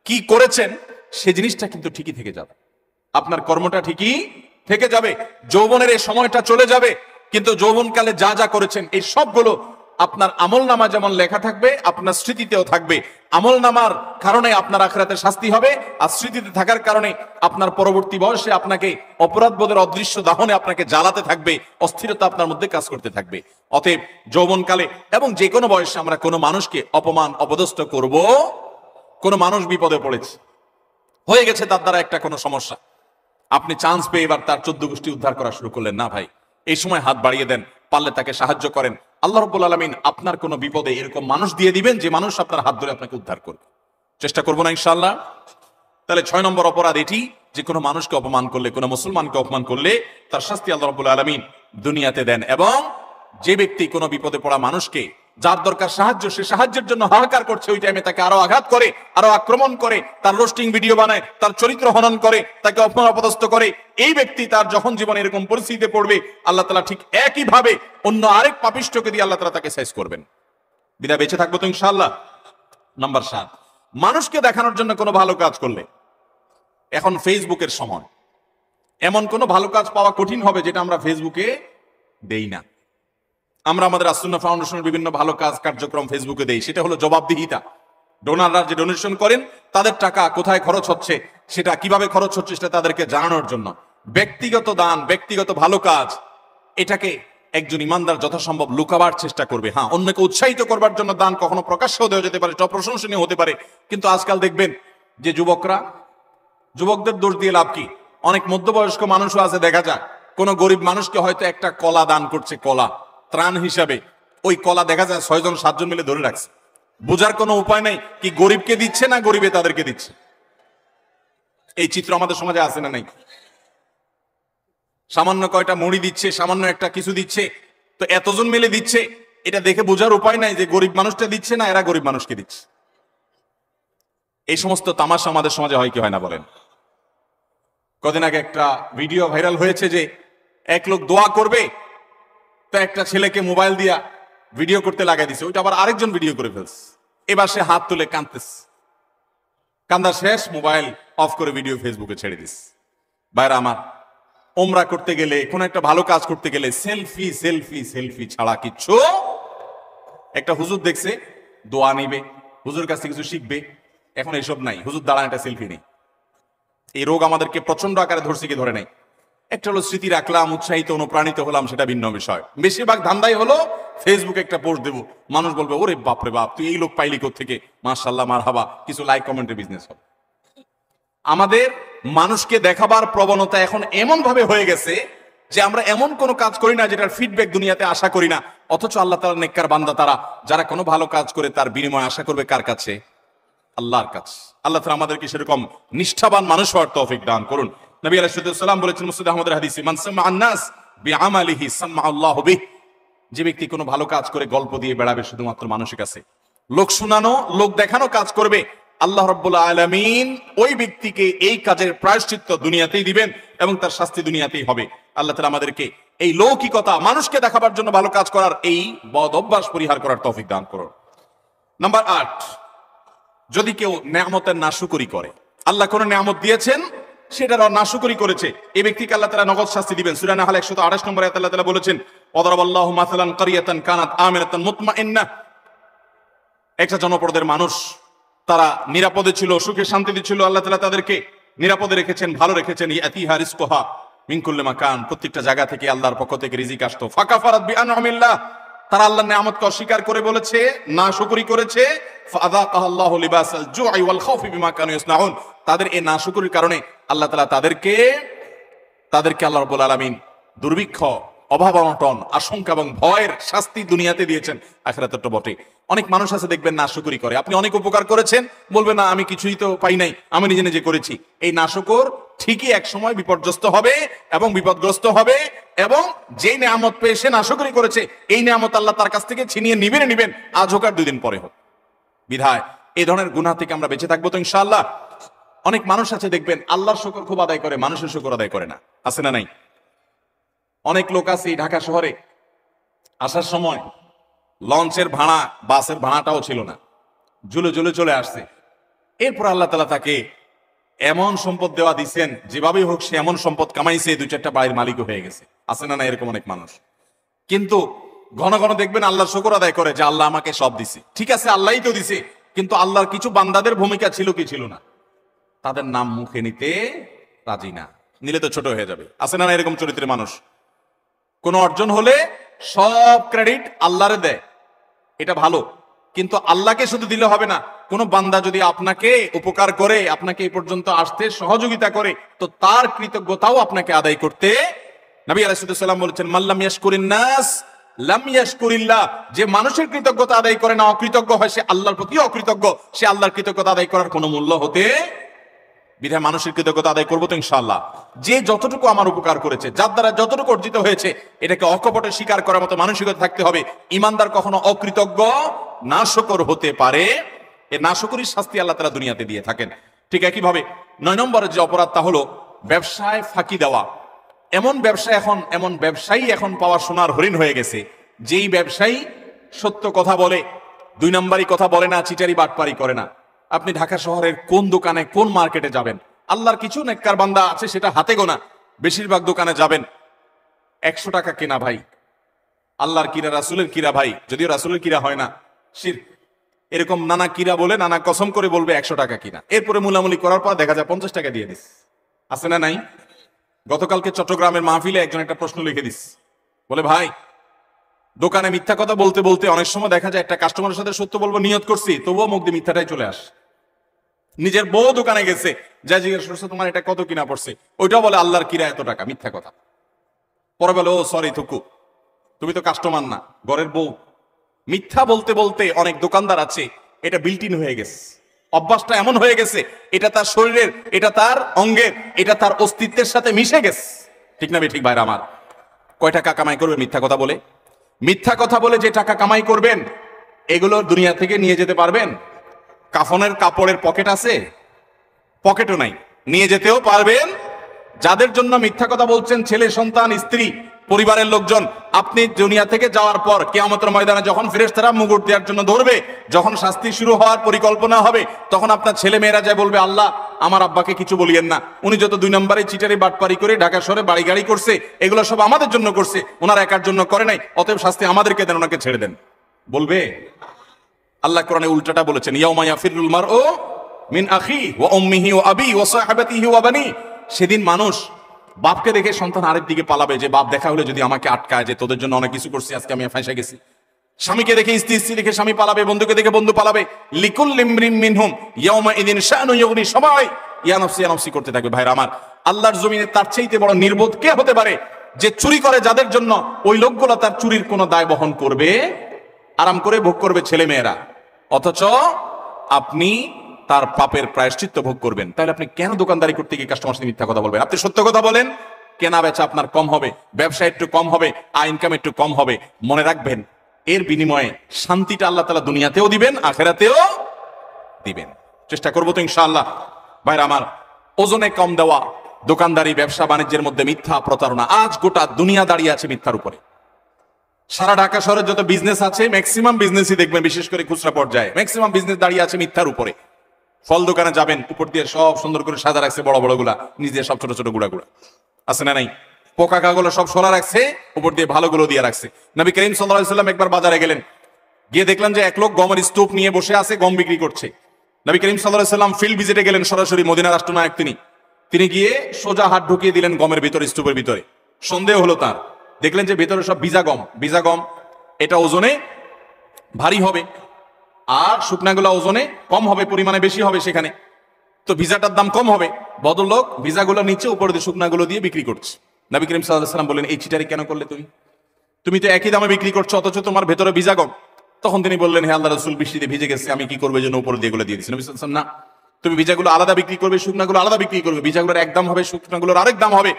কি করেছেন সে জিনিসটা কিন্তু ঠিকই থেকে যাবে, আপনার কর্মটা ঠিকই থেকে যাবে। যৌবনের এই সময়টা চলে যাবে, কিন্তু যৌবনকালে যা যা করেছেন এই সবগুলো আপনার আমলনামা যেমন লেখা থাকবে, আপনার স্মৃতিতেও থাকবে। আমলনামার কারণে আপনার আখিরাতে শাস্তি হবে, আর স্মৃতিতে থাকার কারণে আপনার পরবর্তী বয়সে আপনাকে অপরাধবোধের অদৃশ্য দাহনে আপনাকে জ্বালাতে থাকবে, অস্থিরতা আপনার মধ্যে কাজ করতে থাকবে। অতএব যৌবনকালে এবং যে কোনো বয়সে আমরা কোনো মানুষকে অপমান অপদস্থ করব। কোনো মানুষ বিপদে পড়েছে, হয়ে গেছে তার দ্বারা একটা কোনো সমস্যা, আপনি চান্স পেয়ে এবার তার 14 গোষ্ঠী উদ্ধার করা শুরু করলেন না ভাই, এই সময় হাত বাড়িয়ে দেন, পারলে তাকে সাহায্য করেন। আল্লাহ রাব্বুল আলামিন আপনার কোনো বিপদে এরকম মানুষ দিয়ে দিবেন যে মানুষ আপনার হাত ধরে আপনাকে উদ্ধার করবে। চেষ্টা করবো না ইনশাআল্লাহ? তাহলে 6 নম্বর অপরাধ এটি, যে কোনো মানুষকে অপমান করলে, কোনো মুসলমানকে অপমান করলে তার শাস্তি আল্লাহ রাব্বুল আলামিন দুনিয়াতে দেন। এবং যে ব্যক্তি কোনো বিপদে পড়া মানুষকে, যার দরকার সাহায্য, সে সাহায্যের জন্য হাহাকার করছে, ওই টাইমে তাকে আরো আঘাত করে, আরো আক্রমণ করে, তার রোস্টিং ভিডিও বানায়, তার চরিত্র হনন করে, তাকে অপমান অপদস্থ করে, এই ব্যক্তি তার যখন জীবনে এরকম পরিস্থিতিতে পড়বে, আল্লাহ তাআলা ঠিক একই ভাবে অন্য আরেক পাপিষ্ঠকে দিয়ে আল্লাহ তাআলা তাকে সাইজ করবেন। বিনা বেঁচে থাকবো তো ইনশাআল্লাহ। নাম্বার 7, মানুষকে দেখানোর জন্য কোনো ভালো কাজ করলে, এখন ফেসবুকের সময়, এমন কোনো ভালো কাজ পাওয়া কঠিন হবে যেটা আমরা ফেসবুকে দেই না। আমরা আমাদের আসুন্নাহ ফাউন্ডেশনের বিভিন্ন ভালো কাজ কার্যক্রম ফেসবুকে দেই, সেটা হলো জবাবদিহিতা। ডোনাররা যে ডোনেশন করেন, তাদের টাকা কোথায় খরচ হচ্ছে, সেটা কিভাবে খরচ হচ্ছে, সেটা তাদেরকে জানানোর জন্য। ব্যক্তিগত দান, ব্যক্তিগত ভালো কাজ, এটাকে একজন ইমানদার যথাসম্ভব লুকাবার চেষ্টা করবে। হ্যাঁ, অন্যকে উৎসাহিত করবার জন্য দান কখনো প্রকাশ্যও দেওয়া যেতে পারে, প্রশংসনীয় হতে পারে, কিন্তু আজকাল দেখবেন যে যুবকদের দোষ দিয়ে লাভ কি? অনেক মধ্যবয়স্ক মানুষও আছে, দেখা যায় কোন গরিব মানুষকে হয়তো একটা কলা দান করছে, কলা ত্রাণ হিসাবে, ওই কলা দেখা যায় 6 জন 7 জন মিলে ধরে রাখছে, বোঝার কোনো উপায় নাই কি গরিবকে দিচ্ছে না গরিবে তাদেরকে দিচ্ছে। এই চিত্র আমাদের সমাজে আছে না নাই? সামান্য কয়টা মুড়ি দিচ্ছে, সামান্য একটা কিছু দিচ্ছে, তো এতজন মিলে দিচ্ছে, এটা দেখে বোঝার উপায় নাই যে গরিব মানুষটা দিচ্ছে না এরা গরিব মানুষকে দিচ্ছে। এই সমস্ত তামাশা আমাদের সমাজে হয় কি হয় না বলেন? কদিন আগে একটা ভিডিও ভাইরাল হয়েছে যে এক লোক দোয়া করবে, তো একটা ছেলেকে মোবাইল দিয়া ভিডিও করতে লাগাই দিছে, ওইটা আবার আরেকজন ভিডিও করে ফেলছে। এবার সে হাত তুলে কাঁদতেছে, কান্দা শেষ, মোবাইল অফ করে ভিডিও ফেসবুকে ছেড়ে দিস। ভাইরা আমার, ওমরা করতে গেলে, কোন একটা ভালো কাজ করতে গেলে সেলফি সেলফি সেলফি ছাড়া কিচ্ছু। একটা হুজুর দেখছে দোয়া নিবে, হুজুর কাছ থেকে কিছু শিখবে, এখন এসব নাই, হুজুর দাঁড়ান একটা সেলফি নেই। এই রোগ আমাদেরকে প্রচন্ড আকারে ধরছে কি ধরে নাই? একটা হলো স্মৃতি রাখলাম, উৎসাহিত অনুপ্রাণিত হলাম, সেটা ভিন্ন বিষয়। বেশিরভাগ ধান্দাই হলো ফেসবুকে একটা পোস্ট দেবো, মানুষ বলবে ওরে বাপরে বাপ, তুই এই লোক পাইলি কোত্থেকে, মাশাআল্লাহ মারহাবা, কিছু লাইক কমেন্টের বিজনেস হবে। আমাদের মানুষকে দেখাবার প্রবণতা এখন এমন ভাবে হয়ে গেছে যে আমরা এমন কোনো কাজ করি না যেটার ফিডব্যাক দুনিয়াতে আশা করি না, অথচ আল্লাহ তাআলার নেককার বান্দা তারা, যারা কোনো ভালো কাজ করে তার বিনিময় আশা করবে কার কাছে? আল্লাহর কাছে। আল্লাহ তাআলা আমাদেরকে সেরকম নিষ্ঠাবান মানুষ হওয়ার তৌফিক দান করুন। নবী আলাইহিস সালাম বলেছেন মুসনাদ আহমদের হাদিসে, মান সাম্মা আন-নাস বিআমালিহি সাম্মা আল্লাহু বিহি, যে ব্যক্তি কোনো ভালো কাজ করে গল্প দিয়ে বেড়াবে শুধুমাত্র মানুষের কাছে, লোক শোনানো, লোক দেখানো কাজ করবে, আল্লাহ রাব্বুল আলামিন ওই ব্যক্তিকে এই কাজের প্রায়শ্চিত্ত দুনিয়াতেই দিবেন এবং তার শাস্তি দুনিয়াতেই হবে। আল্লাহ তাআলা আমাদেরকে এই লৌকিকতা, মানুষকে দেখাবার জন্য ভালো কাজ করার এই বদ অভ্যাস পরিহার করার তৌফিক দান করুন। নাম্বার 8, যদি কেউ নেয়ামতের নাশুকরি করে, আল্লাহ কোন নেয়ামত দিয়েছেন সেটার নাশুকরি করেছে, এই ব্যক্তিকে আল্লাহ তাআলা নগদ শাস্তি দিবেন। সূরা নাহল 128 নম্বর আয়াতে আল্লাহ তাআলা বলেছেন, ওয়াদারাবাল্লাহু মাসালান কারিয়াতান কানাত আমিনাতান মুতমাইন্নাহ, একটা জনপদের মানুষ, তারা নিরাপদে ছিল, সুখে শান্তিতে ছিল, আল্লাহ তাআলা তাদেরকে নিরাপদে রেখেছেন, ভালো রেখেছেন। ইয়াতিহা রিজকুহা মিন কুল্লি মাকান, প্রত্যেকটা জায়গা থেকে আল্লাহর পক্ষ থেকে রিজিক আসতো। ফাকাফারাত বিআনআমিল্লাহ, তারা আল্লাহর নিয়ামতকে অস্বীকার করে বলেছে, নাশুকরি করেছে। ফাযাকাহাল্লাহু লিবাসাল জুই ওয়াল খাউফি বিমা কানু ইয়াসনাউন, তাদের এই নাশুকরির কারণে আল্লাহ তাআলা তাদেরকে আল্লাহ রাব্বুল আলামিন দুর্ভিক্ষ, অভাব অনটন, আশঙ্কা এবং ভয়ের শাস্তি দুনিয়াতে দিয়েছেন, আখিরাতে তো বটে। অনেক মানুষ আছে দেখবেন নাশুকরি করে, আপনি অনেক উপকার করেছেন, বলবে না আমি কিছুই তো পাই নাই, আমি নিজে নিজে করেছি। এই নাশুকর ঠিকই এক সময় বিপর্যস্ত হবে এবং বিপদগ্রস্ত হবে, এবং যেই নিয়ামত পেয়ে সে নাশুকরি করেছে, এই নিয়ামত আল্লাহ তার কাছ থেকে ছিনিয়ে নিবেন, আজ হোক আর 2 দিন পরে হোক। বিধায় এই ধরনের গুনাহ থেকে আমরা বেঁচে থাকবো তো ইনশাআল্লাহ। অনেক মানুষ আছে দেখবেন আল্লাহর শুকর খুব আদায় করে, মানুষের শুকর আদায় করে না, আছে না নাই? অনেক লোক আছে ঢাকা শহরে আসার সময় লঞ্চের ভাড়া, বাসের ভাড়াটাও ছিল না, ঝুলে ঝুলে চলে আসছে। এরপর আল্লাহ তাআলা তাকে এমন সম্পদ দেওয়া দিচ্ছেন, যেভাবেই হোক সে এমন সম্পদ কামাইছে, 2-4টা বাড়ির মালিক হয়ে গেছে, আছে না না? এরকম অনেক মানুষ। কিন্তু ঘন ঘন দেখবেন আল্লাহর শুকর আদায় করে যে আল্লাহ আমাকে সব দিছে। ঠিক আছে, আল্লাহই তো দিছে, কিন্তু আল্লাহর কিছু বান্দাদের ভূমিকা ছিল কি ছিল না, তাদের নাম মুখে নিতে রাজি না, নিলে তো ছোট হয়ে যাবে, আছে না না? এরকম চরিত্রের মানুষ। কোন অর্জন হলে সব ক্রেডিট আল্লাহরে দেয়, এটা ভালো, কিন্তু আল্লাহকে শুধু দিলে হবে না। কোন বান্দা যদি আপনাকে উপকার করে, আপনাকে এই পর্যন্ত আসতে সহযোগিতা করে, তো তার কৃতজ্ঞতাও আপনাকে আদায় করতে। নবী আলাইহিস সালাম বলেছেন, মাল্লাম ইয়াশকুরিন নাস লাম ইয়াশকুরিল্লাহ, যে মানুষের কৃতজ্ঞতা আদায় করে না, অকৃতজ্ঞ হয়, সে আল্লাহর প্রতি অকৃতজ্ঞ, সে আল্লাহর কৃতজ্ঞতা আদায় করার কোনো মূল্য হতে। বিধায় মানুষের কৃতজ্ঞতা আদায় করবো তো ইনশাআল্লাহ। যে যতটুকু আমার উপকার করেছে, যার দ্বারা যতটুকু অর্জিত হয়েছে, এটাকে অকপটে স্বীকার করার মতো মানসিকতা থাকতে হবে। ইমানদার কখনো অকৃতজ্ঞ, নাশকর হতে পারে, এ নাশকরির শাস্তি আল্লাহ তাআলা দুনিয়াতে দিয়ে থাকেন। ঠিক একইভাবে 9 নম্বরের যে অপরাধ, তা হলো ব্যবসায় ফাঁকি দেওয়া। এমন ব্যবসায়ী এখন পাওয়া সোনার হরিণ হয়ে গেছে, যেই ব্যবসায়ী সত্য কথা বলে, 2 নম্বরই কথা বলে না, চিটারি বাটপারি করে না। আপনি ঢাকা শহরের কোন দোকানে, কোন মার্কেটে যাবেন, আল্লাহর কিছু নেককার বান্দা আছে সেটা হাতে গোনা, বেশিরভাগ দোকানে যাবেন 100 টাকা কেনা ভাই, আল্লাহর কিরা, রাসূলের কিরা ভাই, যদিও রাসূলের কিরা হয় না, শিরক, এরকম নানা কিরা বলে, নানা কসম করে বলবে 100 টাকা কিনা, এরপরে মুলামুলি করার পর দেখা যায় 50 টাকা দিয়ে দিস, আছে না নাই? গতকালকে চট্টগ্রামের মাহফিলে একজন একটা প্রশ্ন লিখে দিস, বলে ভাই দোকানে মিথ্যা কথা বলতে বলতে অনেক সময় দেখা যায় একটা কাস্টমারের সাথে সত্য বলবো নিয়ত করছি, তবুও মুখ দিয়ে মিথ্যাটাই চলে আসে। নিজের বউ দোকানে গেছে, যা জিজ্ঞেস করছে তোমার এটা কত কিনা পড়ছে, ওইটাও বলে আল্লাহর কিরা এত টাকা, মিথ্যা কথা। পরে বলে ও সরি থুকু, তুমি তো কাস্টমার না, ঘরের বউ। মিথ্যা বলতে বলতে অনেক দোকানদার আছে এটা বিল্ট ইন হয়ে গেছে, অভ্যাসটা এমন হয়ে গেছে, এটা তার শরীরের, এটা তার অঙ্গের, এটা তার অস্তিত্বের সাথে মিশে গেছে। ঠিক না ঠিক ভাইরা আমার? কয় টাকা কামাই করবে মিথ্যা কথা বলে? মিথ্যা কথা বলে যে টাকা কামাই করবেন, এগুলো দুনিয়া থেকে নিয়ে যেতে পারবেন? কাফনের কাপড়ের পকেট আছে? পকেটও নাই, নিয়ে যেতেও পারবেন? যাদের জন্য মিথ্যা কথা বলছেন, ছেলে সন্তান, স্ত্রী, পরিবারের লোকজন, আপনি দুনিয়া থেকে যাওয়ার পর কিয়ামতের ময়দানে যখন ফেরেশতারা মুগুর দেওয়ার জন্য ধরবে, যখন শাস্তি শুরু হওয়ার পরিকল্পনা হবে, তখন আপনার ছেলে মেয়েরা যায় বলবে আল্লাহ আমার আব্বাকে কিছু বলিয়েন না, উনি যত 2 নম্বরে চিটারি বাটপারি করে ঢাকা শহরে বাড়ি গাড়ি করছে, এগুলো সব আমাদের জন্য করছে, ওনার একার জন্য করে নাই, অতএব শাস্তি আমাদেরকে দেন, ওনাকে ছেড়ে দেন, বলবে? আল্লাহ কোরআনে উল্টাটা বলেছেন, ইয়াউমা ইয়াফিরুল মারউ মিন আখি ওয়া উম্মিহি ওয়া আবি ওয়া সাহাবাতিহি ওয়া বানি। সেদিন মানুষ বাপকে দেখে সন্তান আরেক দিকে পালাবে, যে বাপ দেখা হলে যদি আমাকে আটকায়, যে তোদের জন্য অনেক কিছু করছি, আজকে আমি ফাঁসে গেছি। স্বামীকে দেখে স্ত্রী, স্ত্রী দেখে স্বামী পালাবে, বন্ধুকে দেখে বন্ধু পালাবে। লিকুল্লি ইমরিন মিনহুম ইয়াউমা ইদিন শানু ইউগনি, সবাই ইয়া নাফসি করতে থাকবে। ভাইরা আমার, আল্লাহর জমিনে তার চাইতে বড় নির্বোধ কে হতে পারে, যে চুরি করে যাদের জন্য, ওই লোকগুলো তার চুরির কোনো দায় বহন করবে, আরাম করে ভোগ করবে ছেলে মেয়েরা, অথচ আপনি তার পাপের প্রায়শ্চিত্ত ভোগ করবেন। তাহলে আপনি কেন দোকানদারি করতে গিয়ে কাস্টমার সাথে মিথ্যা কথা বলবেন? আপনি সত্য কথা বলেন, কেনা বেচা আপনার কম হবে, ব্যবসা একটু কম হবে, আয় ইনকাম একটু কম হবে। মনে রাখবেন, এর বিনিময়ে শান্তিটা আল্লাহ তাআলা দুনিয়াতেও দিবেন, আখিরাতেও দিবেন। চেষ্টা করবো তো ইনশাআল্লাহ। ভাইরা আমার, ওজনে কম দেওয়া, দোকানদারি, ব্যবসা বাণিজ্যের মধ্যে মিথ্যা, প্রতারণা, আজ গোটা দুনিয়া দাঁড়িয়ে আছে মিথ্যার উপরে। সারা ঢাকা শহরের যত বিজনেস আছে, ম্যাক্সিমাম বিজনেসই দেখবেন, বিশেষ করে খুচরা পর্যায়ে ম্যাক্সিমাম বিজনেস দাঁড়িয়ে আছে মিথ্যার উপরে। ফল দোকানে যাবেন, উপর দিয়ে সব সুন্দর করে সাদা রাখছে, বড় বড় গুলা, নিচ দিয়ে সব ছোট ছোট গুড়া গুড়া আছে না নাই? পোকা কাগুলো সব সরা রাখছে, উপর দিয়ে ভালোগুলো দিয়ে রাখছে। নবী করিম সাল্লাল্লাহু আলাইহি ওয়াসাল্লাম একবার বাজারে গেলেন, গিয়ে দেখলেন যে এক লোক গমের স্তূপ নিয়ে বসে আছে, গম বিক্রি করছে। নবী করিম সাল্লাল্লাহু আলাইহি ওয়াসাল্লাম ফিল্ড ভিজিটে গেলেন, সরাসরি মদিনা রাষ্ট্রনায়ক তিনি গিয়ে সোজা হাত ঢুকিয়ে দিলেন গমের ভিতরে, স্তূপের ভিতরে। সন্দেহ হলো তার, দেখলেন যে ভিতরে সব ভিজা গম, এটা ওজনে ভারী হবে আর শুকনাগুলো ওজনে কম হবে, পরিমাণে বেশি হবে সেখানে, তো ভিজাটার দাম কম হবে। ভদ্রলোক ভিজাগুলো নিচে, উপরে দিয়ে শুকনাগুলো দিয়ে বিক্রি করছে। নবী করিম সাল্লাল্লাহু আলাইহি ওয়াসাল্লাম বললেন, এই চিটারি কেন করলে তুমি তো একই দামে বিক্রি করছো, অথচ তোমার ভেতরে ভিজা গম। তখন তিনি বললেন, হে আল্লাহ রাসূল, বৃষ্টিতে ভিজে গেছে, আমি কি করবো, এই জন্য উপরে দিয়ে এগুলো দিয়ে দিচ্ছি। নবী সাল্লাল্লাহু আলাইহি ওয়াসাল্লাম, না, তুমি ভিজাগুলো আলাদা বিক্রি করবে, শুকনাগুলো আলাদা বিক্রি করবে, ভিজাগুলোর এক দাম হবে, শুকনাগুলোর আরেক দাম হবে।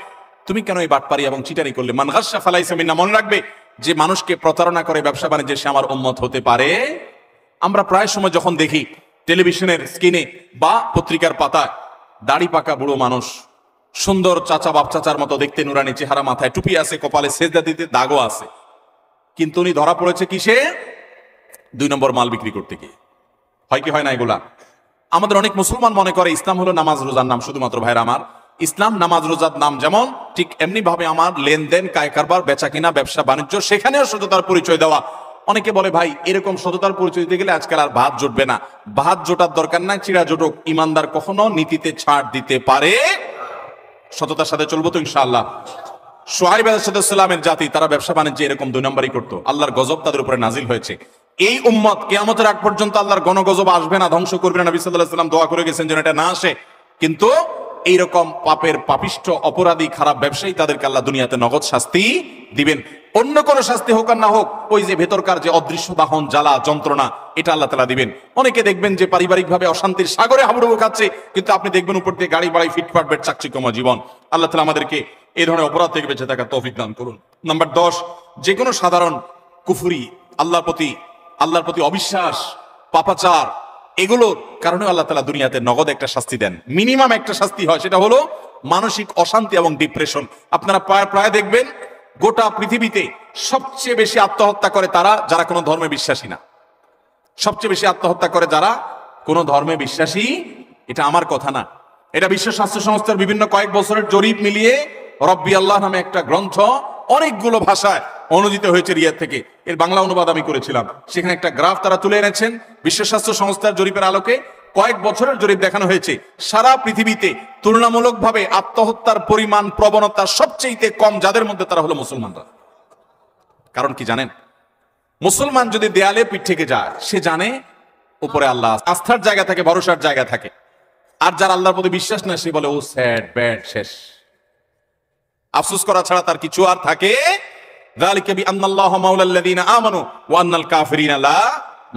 তুমি কেন এই বাটপারি এবং চিটারি করলে? মান গাসসা ফালাইসা মিন্না, মনে রাখবে যে মানুষকে প্রতারণা করে ব্যবসা বাণিজ্যে সে আমার উম্মত হতে পারে। আমরা প্রায় সময় যখন দেখি টেলিভিশনের স্ক্রিনে বা পত্রিকার পাতায়, দাড়ি পাকা বুড়ো মানুষ, সুন্দর চাচা বাপ চাচার মতো দেখতে, নুরানি চেহারা, মাথায় টুপি আছে, কপালে সেজদা দিতে দাগও আছে, কিন্তু উনি ধরা পড়েছে কিসে? 2 নম্বর মাল বিক্রি করতে গিয়ে। হয় কি হয় না এগুলা? আমাদের অনেক মুসলমান মনে করে ইসলাম হলো নামাজ রোজার নাম। শুধুমাত্র ভাইরা আমার, ইসলাম নামাজ রোজার নাম যেমন, ঠিক এমনি ভাবে আমার লেনদেন, কায় কারবার, বেচা কিনা, ব্যবসা বাণিজ্য, সেখানেও সততার পরিচয় দেওয়া। অনেকে বলে, ভাই এরকম সততার পরিচয় দিতে গেলে আজকাল আর ভাত জুটবে না। ভাত জোটার দরকার নাই, চিড়া জোটক। ইমানদার কখনো নীতিতে ছাড় দিতে পারে। সততার সাথে চলবো তো ইনশাআল্লাহ। শুআয়ব আলাইহিস সালামের জাতি, তারা ব্যবসা বাণিজ্যে এরকম 2 নম্বরই করতো। আল্লাহর গজব তাদের উপরে নাজিল হয়েছে। এই উম্মত কিয়ামতের আগ পর্যন্ত আল্লাহর গণগজব আসবে না, ধ্বংস করবে না। নবী সাল্লাল্লাহু আলাইহি ওয়াসাল্লাম দোয়া করে গেছেন যেন এটা না আসে। কিন্তু এইরকম পাপের পাপিষ্ঠ অপরাধী খারাপ ব্যবসায়ী, তাদেরকে আল্লাহ দুনিয়াতে নগদ শাস্তি দিবেন। অন্য কোন শাস্তি হোক আর না হোক, ওই যে ভেতরকার যে অদৃশ্য দাহন, জ্বালা, যন্ত্রণা, এটা আল্লাহ তাআলা দিবেন। অনেকে দেখবেন যে পারিবারিক ভাবে অশান্তির সাগরে হাবুডুবু খাচ্ছে, কিন্তু আপনি দেখবেন উপর দিয়ে গাড়ি বাড়াই, ফিটফাট বেট, চাকচিক্যময় জীবন। আল্লাহ তাআলা আমাদেরকে এই ধরনের অপরাধ থেকে বেঁচে থাকার তৌফিক দান করুন। নাম্বার 10, যে কোনো সাধারণ কুফরি, আল্লাহর প্রতি অবিশ্বাস, পাপাচার, এগুলোর কারণে আল্লাহ তাআলা দুনিয়াতে নগদ একটা শাস্তি দেন। মিনিমাম একটা শাস্তি হয়, সেটা হলো মানসিক অশান্তি এবং ডিপ্রেশন। আপনারা প্রায় দেখবেন গোটা পৃথিবীতে সবচেয়ে বেশি আত্মহত্যা করে তারা যারা কোনো ধর্মে বিশ্বাসী না। সবচেয়ে বেশি আত্মহত্যা করে যারা কোনো ধর্মে বিশ্বাসী। এটা আমার কথা না, এটা বিশ্ব স্বাস্থ্য সংস্থার বিভিন্ন কয়েক বছরের জরিপ মিলিয়ে রব্বি আল্লাহ নামে একটা গ্রন্থ অনেকগুলো ভাষায় অনুদিত হয়েছে রিয়াদ থেকে। এর বাংলা অনুবাদ আমি করেছিলাম। সেখানে একটা গ্রাফ তারা তুলে এনেছেন। বিশ্ব স্বাস্থ্য সংস্থার জরিপের আলোকে কয়েক বছরের জরিপ দেখানো হয়েছে, সারা পৃথিবীতে তুলনামূলকভাবে আত্মহত্যার পরিমাণ, প্রবণতা সবচেয়ে কম যাদের মধ্যে, তারা হলো মুসলমানরা। কারণ কি জানেন? মুসলমান যদি দেয়ালে পিঠ থেকে যায়, সে জানে উপরে আল্লাহ, আস্থার জায়গা থাকে, ভরসার জায়গা থাকে। আর যার আল্লাহর প্রতি বিশ্বাস না, সে বলে ও স্যাড, ব্যাড, শেষ। আফসোস করা ছাড়া তার কিছু আর থাকে। যালিকা বিআন্নাল্লাহা মাওলাল্লাযীনা আমানু ওয়া আন্নাল কাফিরিনা লা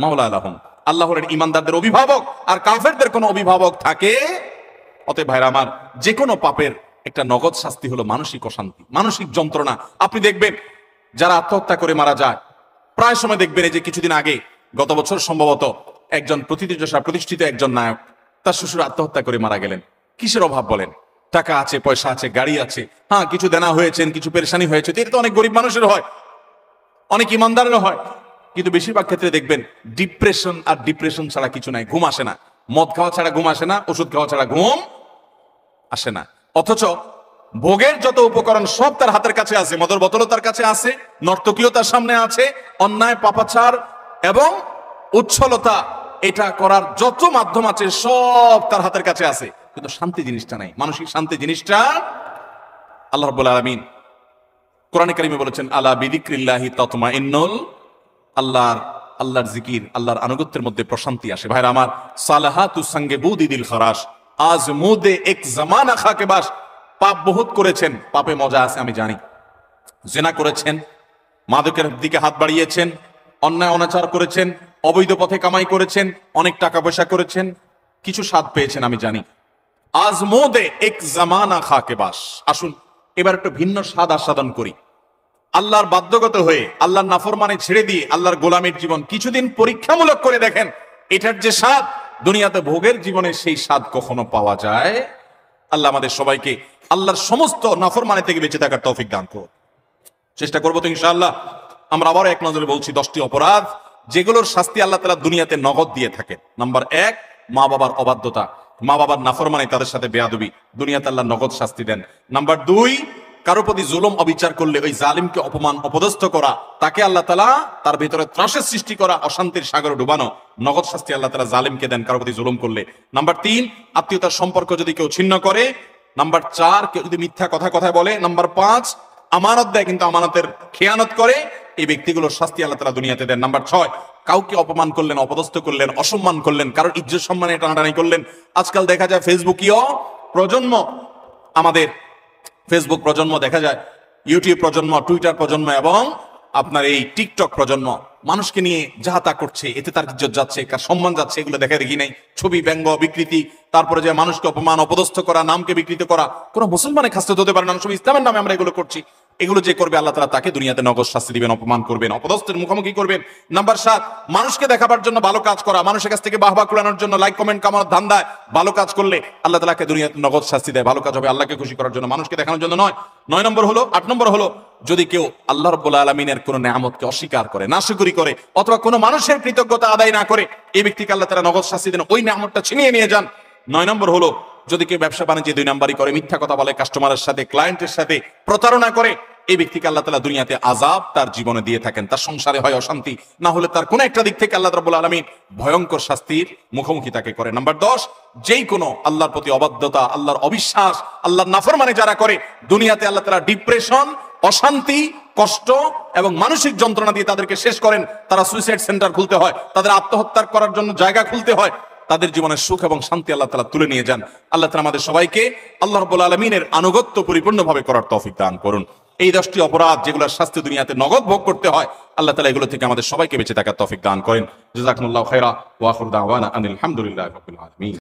মাওলা লাহুম। আল্লাহ হলেন ঈমানদারদের অভিভাবক, আর কাফেরদের কোনো অভিভাবক থাকে। অতএব ভাইরা আমার, যে কোনো পাপের একটা নগদ শাস্তি হলো মানসিক অশান্তি, মানসিক যন্ত্রণা। আপনি দেখবেন যারা আত্মহত্যা করে মারা যায়, প্রায় সময় দেখবেন, এই যে কিছুদিন আগে, গত বছর সম্ভবত, একজন প্রতিষ্ঠিত একজন নায়ক, তার শ্বশুর আত্মহত্যা করে মারা গেলেন। কিসের অভাব বলেন? টাকা আছে, পয়সা আছে, গাড়ি আছে, হ্যাঁ কিছু দেনা হয়েছেন, কিছু পেরেশানি হয়েছে, এটা তো অনেক গরিব মানুষের হয়, অনেক ইমানদারেরও হয়। কিন্তু বেশিরভাগ ক্ষেত্রে দেখবেন ডিপ্রেশন, আর ডিপ্রেশন ছাড়া কিছু নাই। ঘুম আসে না, মদ খাওয়া ছাড়া ঘুম আসে না, ওষুধ খাওয়া ছাড়া ঘুম আসে না। অথচ ভোগের যত উপকরণ সব তার হাতের কাছে আছে, মদের বোতলও তার কাছে আছে, নর্তকীও তার সামনে আছে, অন্যায়, পাপাচার এবং উচ্ছলতা এটা করার যত মাধ্যম আছে সব তার হাতের কাছে আছে, কিন্তু শান্তি জিনিসটা নাই, মানসিক শান্তি জিনিসটা। আল্লাহ রাব্বুল আলামিন কোরআনে কারিমে বলেছেন, আলা বিযিক্রিল্লাহি তাতমাইন্নুল, আল্লাহর জিকির, আল্লাহর আনুগত্যের মধ্যে প্রশান্তি আসে। ভাইরা আমার, সালাহাতু সঙ্গে বুদিদিল খরাস, আজ মুদে এক জামানা খাকে বাস। পাপ বহুত করেছেন, পাপে মজা আছে আমি জানি। জিনা করেছেন, মাদকের দিকে হাত বাড়িয়েছেন, অন্যায় অনাচার করেছেন, অবৈধ পথে কামাই করেছেন, অনেক টাকা পয়সা করেছেন, কিছু স্বাদ পেয়েছেন আমি জানি। আজ মোদে এক জামানা খাকে বাস। আসুন এবার একটু ভিন্ন স্বাদ আস্বাদন করি। আল্লাহর বাধ্যগত হয়ে, আল্লাহর নাফরমানি ছেড়ে দিয়ে আল্লাহর গোলামের জীবন কিছুদিন পরীক্ষামূলক করে দেখেন। এটার যে স্বাদ দুনিয়াতে ভোগের জীবনে, সেই স্বাদ কখনো পাওয়া যায়? আল্লাহ আমাদের সবাইকে আল্লাহর সমস্ত নাফরমানি থেকে বেঁচে থাকার তৌফিক দান করুন। চেষ্টা করবো তো ইনশাআল্লাহ। আমরা আবার এক নজরে বলছি 10টি অপরাধ যেগুলোর শাস্তি আল্লাহ তাআলা দুনিয়াতে নগদ দিয়ে থাকেন। নাম্বার 1, মা বাবার অবাধ্যতা, মা বাবার নাফরমানি, তাদের সাথে বেয়াদবি, দুনিয়াতে আল্লাহ নগদ শাস্তি দেন। নাম্বার 2, কারো প্রতি জুলুম অবিচার করলে ওই জালিমকে অপমান অপদস্থ করা, তাকে আল্লাহ তাআলা তার ভিতরে ত্রাসের সৃষ্টি করা, অশান্তির সাগরে ডুবানো, নগদ শাস্তি আল্লাহ তাআলা জালিমকে দেন কারো প্রতি জুলুম করলে। নাম্বার 3, আত্মীয়তার সম্পর্ক যদি কেউ ছিন্ন করে। নাম্বার 4, কেউ যদি মিথ্যা কথা বলে। নাম্বার 5, আমানত দেয় কিন্তু আমানতের খেয়ানত করে, এই ব্যক্তিগুলোর শাস্তি আল্লাহ তাআলা দুনিয়াতে দেন। নাম্বার 6, কাউকে অপমান করলেন, অপদস্থ করলেন, অসম্মান করলেন, কারোর ইজ্জত সম্মানে টানাটানি করলেন। আজকাল দেখা যায় ফেসবুকীয় প্রজন্ম, আমাদের ফেসবুক প্রজন্ম দেখা যায়, ইউটিউব প্রজন্ম, টুইটার প্রজন্ম এবং আপনার এই টিকটক প্রজন্ম মানুষকে নিয়ে যাহা তা করছে, এতে তার ইজ্জত যাচ্ছে, কার সম্মান যাচ্ছে, এগুলো দেখা দেখি নাই। ছবি, ব্যঙ্গ, বিকৃতি, তারপরে যে মানুষকে অপমান অপদস্থ করা, নামকে বিকৃত করা, কোন মুসলমানের খাস্তে হতে পারে না। সব ইসলামের নামে আমরা এগুলো করছি। এগুলো যে করবে আল্লাহ তাআলা তাকে দুনিয়াতে নগদ শাস্তি দিবেন, অপমান করবেন, অপদস্থের মুখোমুখি করবেন। নাম্বার 7, মানুষকে দেখাবার জন্য ভালো কাজ করা, মানুষের কাছ থেকে বাহবা কুড়ানোর জন্য, লাইক কমেন্ট কামানোর ধান্দায় ভালো কাজ করলে আল্লাহ তাআলাকে দুনিয়াতে নগদ শাস্তি দেয়। ভালো কাজ হবে আল্লাহকে খুশি করার জন্য, মানুষকে দেখানোর জন্য নয়। 9 নম্বর হলো, 8 নম্বর হলো, যদি কেউ আল্লাহ রাব্বুল আলামিনের কোন নেয়ামতকে অস্বীকার করে, নাশুকরি করে, অথবা কোনো মানুষের কৃতজ্ঞতা আদায় না করে, এই ব্যক্তিকে আল্লাহ তাআলা নগদ শাস্তি দেন, ওই নেয়ামতটা ছিনিয়ে নিয়ে যান। 9 নম্বর হলো, যদি কেউ ব্যবসা বাণিজ্যে 2 নাম্বারি করে, মিথ্যা কথা বলে, কাস্টমারের সাথে, ক্লায়েন্টের সাথে প্রতারণা করে, এই ব্যক্তিকে আল্লাহ তাআলা দুনিয়াতে আযাব তার জীবনে দিয়ে থাকেন। তার সংসারে হয় অশান্তি, না হলে তার কোন একটা দিক থেকে আল্লাহ রাব্বুল আলামিন ভয়ঙ্কর শাস্তির মুখোমুখি তাকে করে। নাম্বার 10, যেই কোনো আল্লাহর প্রতি অবাধ্যতা, আল্লাহর অবিশ্বাস, আল্লাহর নাফরমানি যারা করে, দুনিয়াতে আল্লাহ তাআলা ডিপ্রেশন, অশান্তি, কষ্ট এবং মানসিক যন্ত্রণা দিয়ে তাদেরকে শেষ করেন। তারা সুইসাইড সেন্টার খুলতে হয়, তাদের আত্মহত্যা করার জন্য জায়গা খুলতে হয়, তাদের জীবনের সুখ এবং শান্তি আল্লাহ তাআলা তুলে নিয়ে যান। আল্লাহ তাআলা আমাদের সবাইকে আল্লাহ রাব্বুল আলামিনের আনুগত্য পরিপূর্ণভাবে করার তৌফিক দান করুন। এই 10টি অপরাধ যেগুলোর শাস্তি দুনিয়াতে নগদ ভোগ করতে হয়, আল্লাহ তাআলা এগুলো থেকে আমাদের সবাইকে বেঁচে থাকার তৌফিক দান করেন। জাযাকুমুল্লাহু খাইরা ওয়া আখিরু দাওয়ানা আনিল হামদুলিল্লাহি রাব্বিল আলামিন।